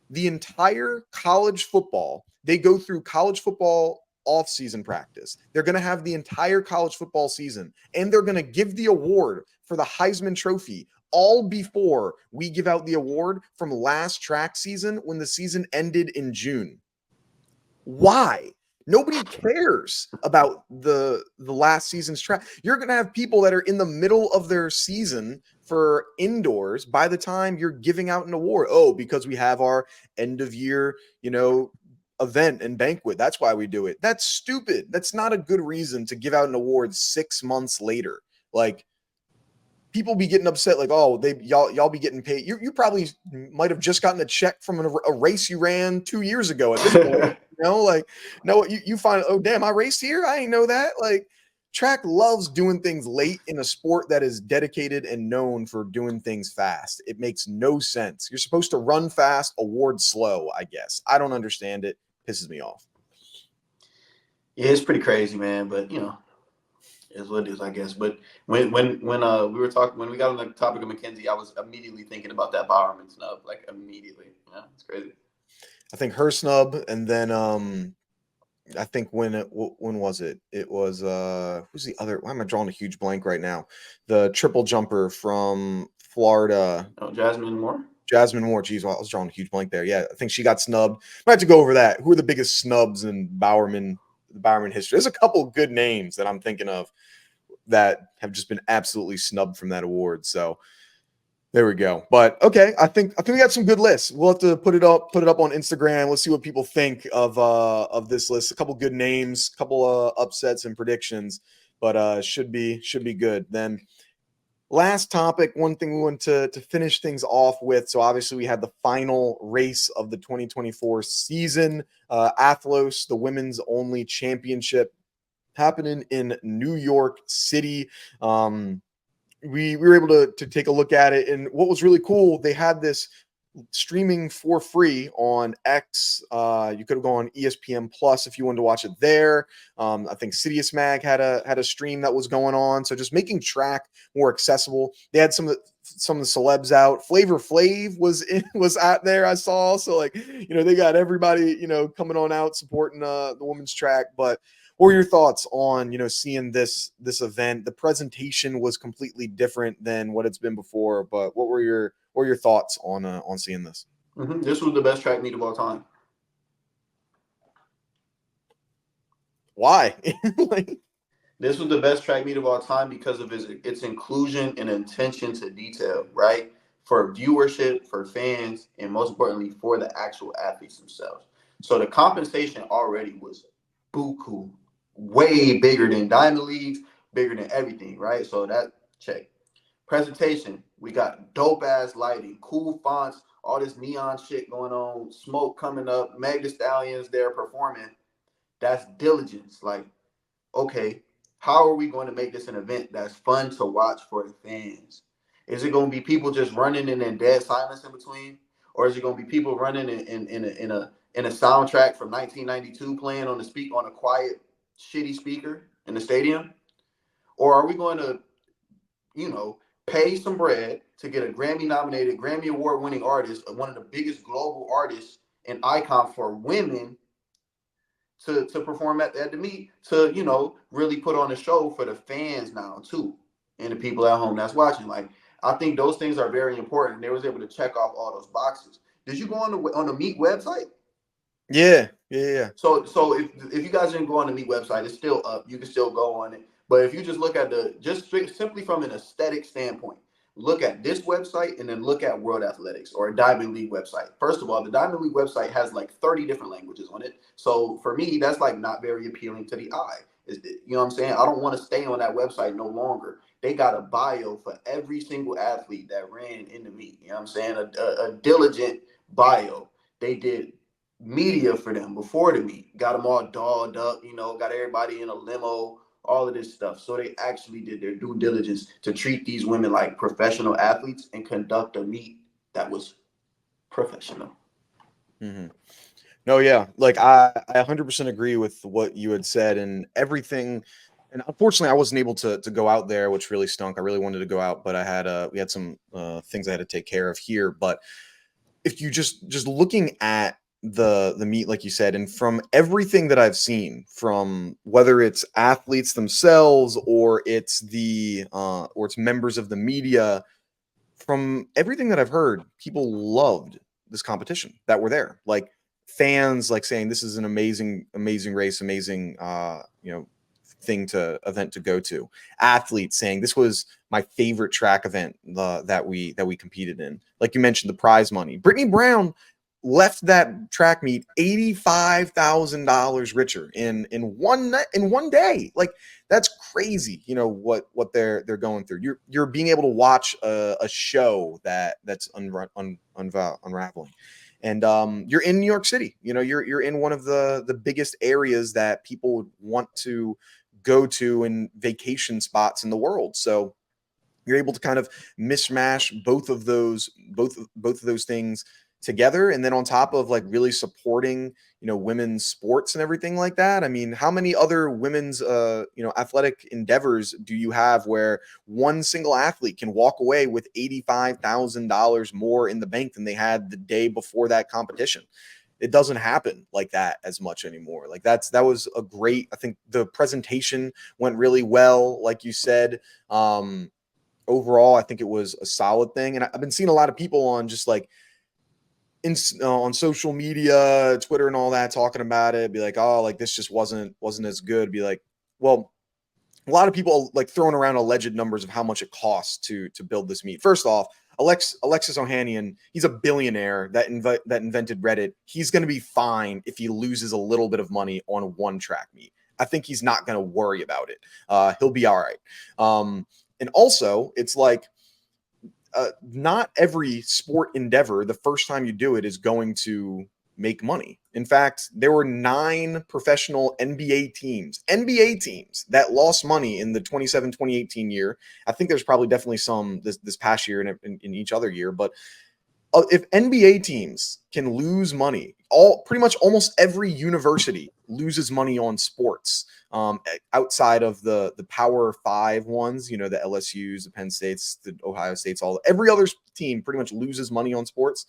the entire college football. They go through college football off-season practice. They're going to have the entire college football season, and they're going to give the award for the Heisman Trophy all before we give out the award from last track season when the season ended in June. Why? Nobody cares about the last season's track. You're going to have people that are in the middle of their season for indoors by the time you're giving out an award. Oh, because we have our end of year, event and banquet. That's why we do it. That's stupid. That's not a good reason to give out an award 6 months later. Like people be getting upset like, oh, y'all be getting paid. You probably might have just gotten a check from a race you ran 2 years ago at this point. Like, no, you find, oh, damn, I raced here? I ain't know that. Like, track loves doing things late in a sport that is dedicated and known for doing things fast. It makes no sense. You're supposed to run fast, award slow, I guess. I don't understand it. Pisses me off. Yeah, it's pretty crazy, man. But is what it is, I guess. But when we were talking, when we got on the topic of Mackenzie, I was immediately thinking about that Bowerman snub, like immediately. Yeah, it's crazy. I think her snub, and then I think when was it? It was who's the other? Why am I drawing a huge blank right now? The triple jumper from Florida. Oh, Jasmine Moore. Jasmine Moore. Geez, well, I was drawing a huge blank there. Yeah, I think she got snubbed. Might have to go over that. Who are the biggest snubs in the Bowerman history? There's a couple good names that I'm thinking of that have just been absolutely snubbed from that award. So there we go. But okay, I think we got some good lists. We'll have to put it up on Instagram. Let's see what people think of this list. A couple good names, couple upsets and predictions, but should be good. Then last topic, one thing we want to finish things off with. So obviously we had the final race of the 2024 season, Athlos, the women's only championship, happening in New York City. We were able to take a look at it, and what was really cool, they had this streaming for free on X. You could have gone ESPN Plus if you wanted to watch it there. I think Sidious Mag had a stream that was going on. So just making track more accessible. They had some of the celebs out. Flavor Flav was out there. I saw. So like, they got everybody, coming on out supporting the women's track. But what were your thoughts on, seeing this event? The presentation was completely different than what it's been before, but what were your thoughts on seeing this? This was the best track meet of all time. Why? Like, This was the best track meet of all time because of its inclusion and attention to detail, right? For viewership, for fans, and most importantly, for the actual athletes themselves. So the compensation already was buku, way bigger than Diamond Leagues, bigger than everything, right? So that check. Presentation, we got dope ass lighting, cool fonts, all this neon shit going on, smoke coming up, Meg Thee Stallions there performing. That's diligence. Like, okay, how are we going to make this an event that's fun to watch for the fans? Is it going to be people just running and then dead silence in between, or is it going to be people running in a soundtrack from 1992 playing on on a quiet, shitty speaker in the stadium, or are we going to, pay some bread to get a Grammy nominated, Grammy award winning artist, one of the biggest global artists and icon for women to perform at the meet to, really put on a show for the fans now too, and the people at home that's watching. Like, I think those things are very important. They was able to check off all those boxes. Did you go on the meet website? yeah, yeah. So if you guys didn't go on the meet website, it's still up. You can still go on it. But if you just look at simply from an aesthetic standpoint, look at this website and then look at World Athletics or a Diamond League website. First of all, the Diamond League website has like 30 different languages on it. So for me, that's like not very appealing to the eye. You know what I'm saying? I don't want to stay on that website no longer. They got a bio for every single athlete that ran in the meet. You know what I'm saying? A diligent bio. They did media for them before the meet, got them all dolled up, got everybody in a limo, all of this stuff. So they actually did their due diligence to treat these women like professional athletes and conduct a meet that was professional. Mm-hmm. No, yeah, like I 100% agree with what you had said and everything. And unfortunately, I wasn't able to go out there, which really stunk. I really wanted to go out, but we had some things I had to take care of here. But if you just looking at the meet, like you said, and from everything that I've seen, from whether it's athletes themselves or it's members of the media, from everything that I've heard, people loved this competition that were there. Like fans, like saying this is an amazing race, amazing event to go to. Athletes saying this was my favorite track event that we competed in. Like you mentioned, the prize money. Brittany Brown left that track meet $85,000 richer in one day. Like that's crazy. What they're going through. You're being able to watch a show that's unraveling. And you're in New York City. You're in one of the biggest areas that people would want to go to and vacation spots in the world. So you're able to kind of mishmash both of those things together, and then on top of like really supporting women's sports and everything like that. I mean, how many other women's athletic endeavors do you have where one single athlete can walk away with $85,000 more in the bank than they had the day before that competition? It doesn't happen like that as much anymore. Like that was a great, I think the presentation went really well, like you said. Overall, I think it was a solid thing. And I've been seeing a lot of people on just like on social media, Twitter and all that, talking about it, be like, oh, like this just wasn't as good. Be like, well, a lot of people like throwing around alleged numbers of how much it costs to build this meet. First off, Alexis Ohanian, he's a billionaire that invented Reddit. He's going to be fine if he loses a little bit of money on one track meet. I think he's not going to worry about it. He'll be all right. And also, it's like not every sport endeavor, the first time you do it, is going to make money. In fact, there were 9 professional NBA teams that lost money in the 2018 year. I think there's probably definitely some this past year and in each other year, but if NBA teams can lose money, all pretty much almost every university loses money on sports. Outside of the Power Five ones, you know, the LSU's, the Penn States, the Ohio States, every other team pretty much loses money on sports,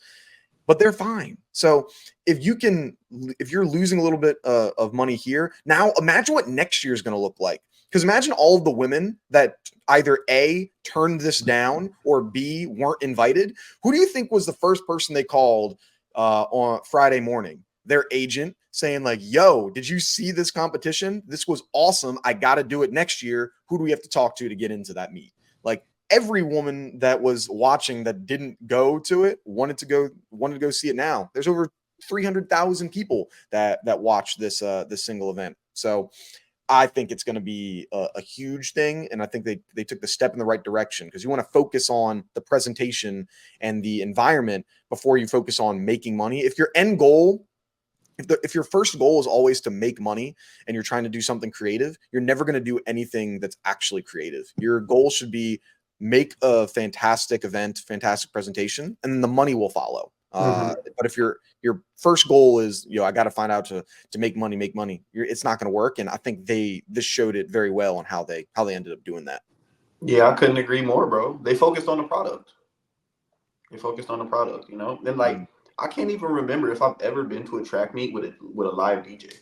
but they're fine. So if you're losing a little bit of money here, now imagine what next year is going to look like. Because imagine all of the women that either A, turned this down, or B, weren't invited. Who do you think was the first person they called on Friday morning? Their agent, saying like, yo, did you see this competition? This was awesome. I got to do it next year. Who do we have to talk to get into that meet? Like, every woman that was watching that didn't go to it wanted to go see it now. There's over 300,000 people that watch this single event. So I think it's going to be a huge thing, and I think they took the step in the right direction, because you want to focus on the presentation and the environment before you focus on making money. If your end goal, if your first goal is always to make money and you're trying to do something creative, you're never going to do anything that's actually creative. Your goal should be make a fantastic event, fantastic presentation, and then the money will follow. But if your first goal is, you know, I got to find out to make money, it's not going to work. And I think this showed it very well on how they ended up doing that. Yeah, I couldn't agree more, bro. They focused on the product. You know. Then like I can't even remember if I've ever been to a track meet with a live DJ.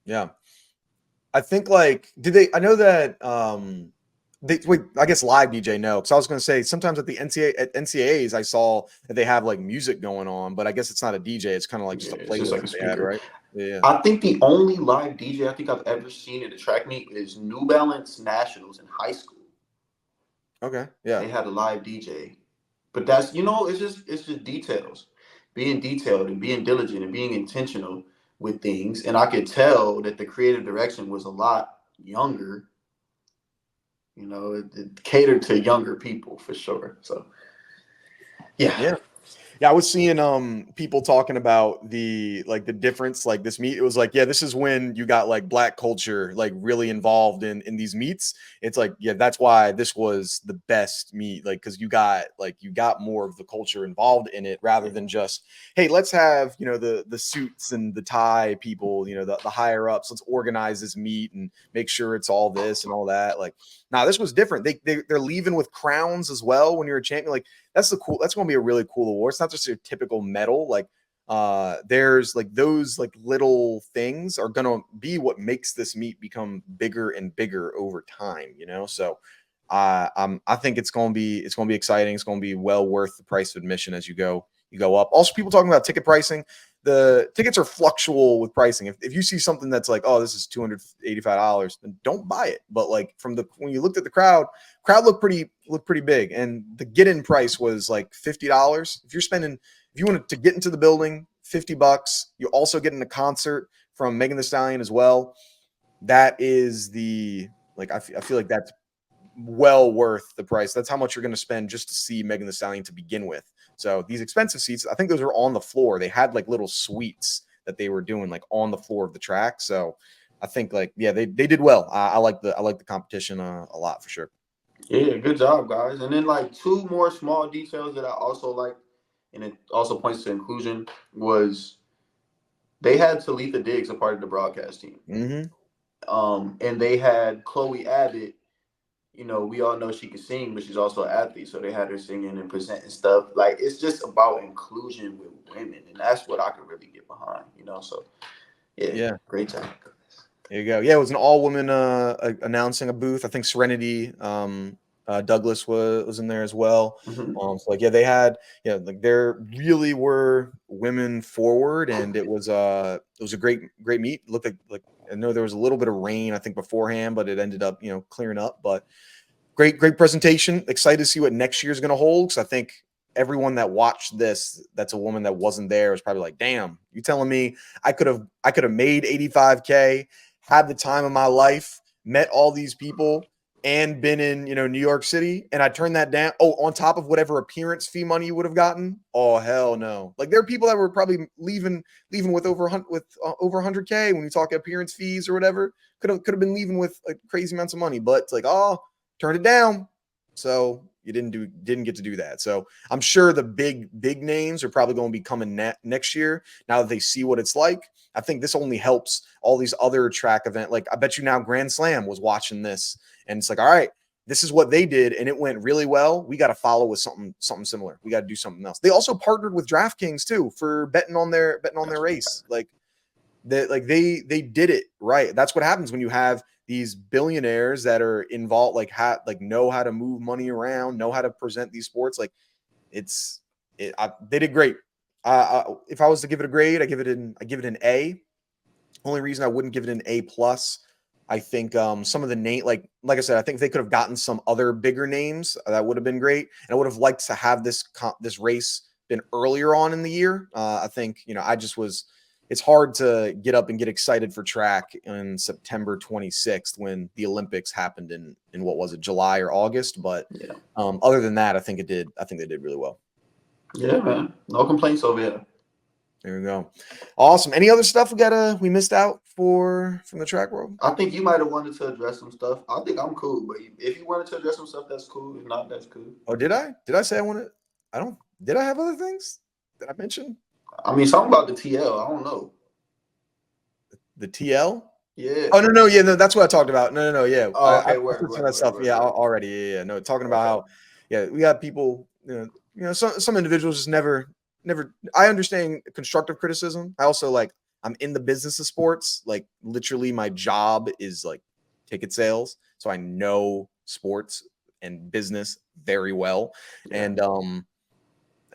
Yeah, I think like did they? I know that I guess live DJ, no, because I was going to say sometimes at the NCAAs I saw that they have like music going on, but I guess it's not a DJ. It's kind of like just a It's just playlist like a that they had, speaker. right? Yeah. I think the only live DJ I think I've ever seen at a track meet is New Balance Nationals in high school. Okay. Yeah. They had a live DJ, but that's, you know, it's just details, being detailed and being diligent and being intentional with things. And I could tell that the creative direction was a lot younger. You know, it catered to younger people for sure. So yeah. Yeah. Yeah, I was seeing people talking about the difference, like this meet. It was like, yeah, this is when you got like black culture like really involved in these meets. It's like, yeah, that's why this was the best meet, like because you got more of the culture involved in it, rather than just, hey, let's have, you know, the suits and the tie people, you know, the higher ups, let's organize this meet and make sure it's all this and all that. Like, nah, this was different. They're leaving with crowns as well when you're a champion. Like, that's going to be a really cool award. It's not just your typical medal. Like, there's like those like little things are going to be what makes this meet become bigger and bigger over time, you know? So I think it's going to be exciting. It's going to be well worth the price of admission as you go up. Also, people talking about ticket pricing. The tickets are fluctual with pricing. If you see something that's like, oh, this is $285, then don't buy it. But like when you looked at the crowd looked pretty big, and the get-in price was like $50. If you wanted to get into the building, $50. You also get in a concert from Megan Thee Stallion as well. That is I feel like that's well worth the price. That's how much you're going to spend just to see Megan Thee Stallion to begin with. So these expensive seats, I think those were on the floor. They had like little suites that they were doing like on the floor of the track. So I think like, yeah, they did well. I like the competition a lot for sure. Yeah, good job, guys. And then like two more small details that I also like, and it also points to inclusion, was they had Talitha Diggs a part of the broadcast team. And they had Chloe Abbott. You know, we all know she can sing, but she's also an athlete. So they had her singing and presenting stuff. Like, it's just about inclusion with women. And that's what I could really get behind, you know? So, yeah. Great job. There you go. Yeah, it was an all-woman announcing a booth. I think Serenity Douglas was in there as well. So like, yeah, they had, like there really were women forward, and it was a great meet. It looked like I know there was a little bit of rain, I think, beforehand, but it ended up, clearing up. But great presentation. Excited to see what next year is going to hold, because I think everyone that watched this, that's a woman that wasn't there, was probably like, damn, you telling me I could have made 85K, had the time of my life, met all these people, and been in, New York City, and I turned that down. Oh, on top of whatever appearance fee money you would have gotten. Oh, hell no. Like, there are people that were probably leaving with over 100K when you talk appearance fees or whatever. Could have been leaving with like crazy amounts of money, but it's like, oh, turn it down. So You didn't get to do that. So I'm sure the big names are probably going to be coming next year. Now that they see what it's like, I think this only helps all these other track event. Like I bet you now Grand Slam was watching this, and it's like, all right, this is what they did, and it went really well. We got to follow with something similar. We got to do something else. They also partnered with DraftKings too for betting on their race. Like they did it right. That's what happens when you have these billionaires that are involved, like know how to move money around, know how to present these sports. Like they did great. If I was to give it a grade, I give it an A. Only reason I wouldn't give it an A plus, I think some of the name, like I said, I think if they could have gotten some other bigger names, that would have been great. And I would have liked to have this race been earlier on in the year. I think it's hard to get up and get excited for track in September 26th when the Olympics happened in what was it, July or August. But yeah. Other than that, I think they did really well. Yeah, man. No complaints over here. There we go. Awesome. Any other stuff we missed out from the track world? I think you might have wanted to address some stuff. I think I'm cool, but if you wanted to address some stuff, that's cool. If not, that's cool. Oh, did I? Did I say I wanted? Did I have other things that I mentioned? I mean, something about the TL. I don't know. The TL? Yeah. Oh no, yeah, no, that's what I talked about. No, yeah. Oh, okay. Already. Yeah. No, talking about how, yeah, we got people. Some individuals just never. I understand constructive criticism. I also I'm in the business of sports. Like literally, my job is like ticket sales, so I know sports and business very well. Yeah. And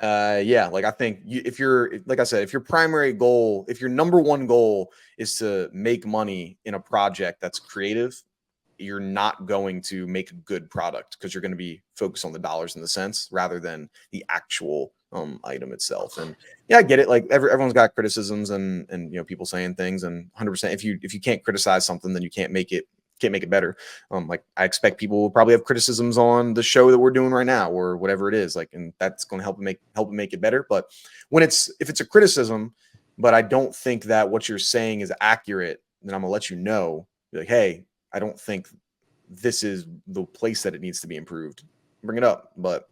I think if your primary goal, if your number one goal is to make money in a project that's creative, you're not going to make a good product because you're going to be focused on the dollars and the cents rather than the actual item itself. And yeah, I get it. Like everyone's got criticisms and people saying things, and 100%. If you can't criticize something, then you can't make it better. Like I expect people will probably have criticisms on the show that we're doing right now or whatever it is, like, and that's going to help make it better. But if it's a criticism, but I don't think that what you're saying is accurate, then I'm gonna let you know, be like, hey, I don't think this is the place that it needs to be improved. Bring it up. But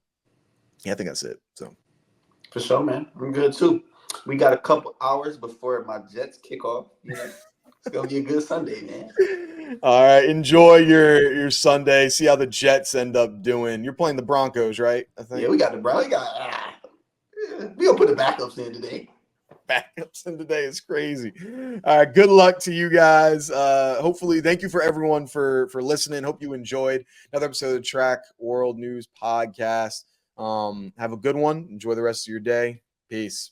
yeah, I think that's it. So for sure, man. I'm good too. We got a couple hours before my Jets kick off. It's gonna be a good Sunday, man. All right, enjoy your Sunday. See how the Jets end up doing. You're playing the Broncos, right? I think. Yeah, we got the Broncos. We gonna put the backups in today. Backups in today is crazy. All right, good luck to you guys. Hopefully, thank you for everyone for listening. Hope you enjoyed another episode of the Track World News Podcast. Have a good one. Enjoy the rest of your day. Peace.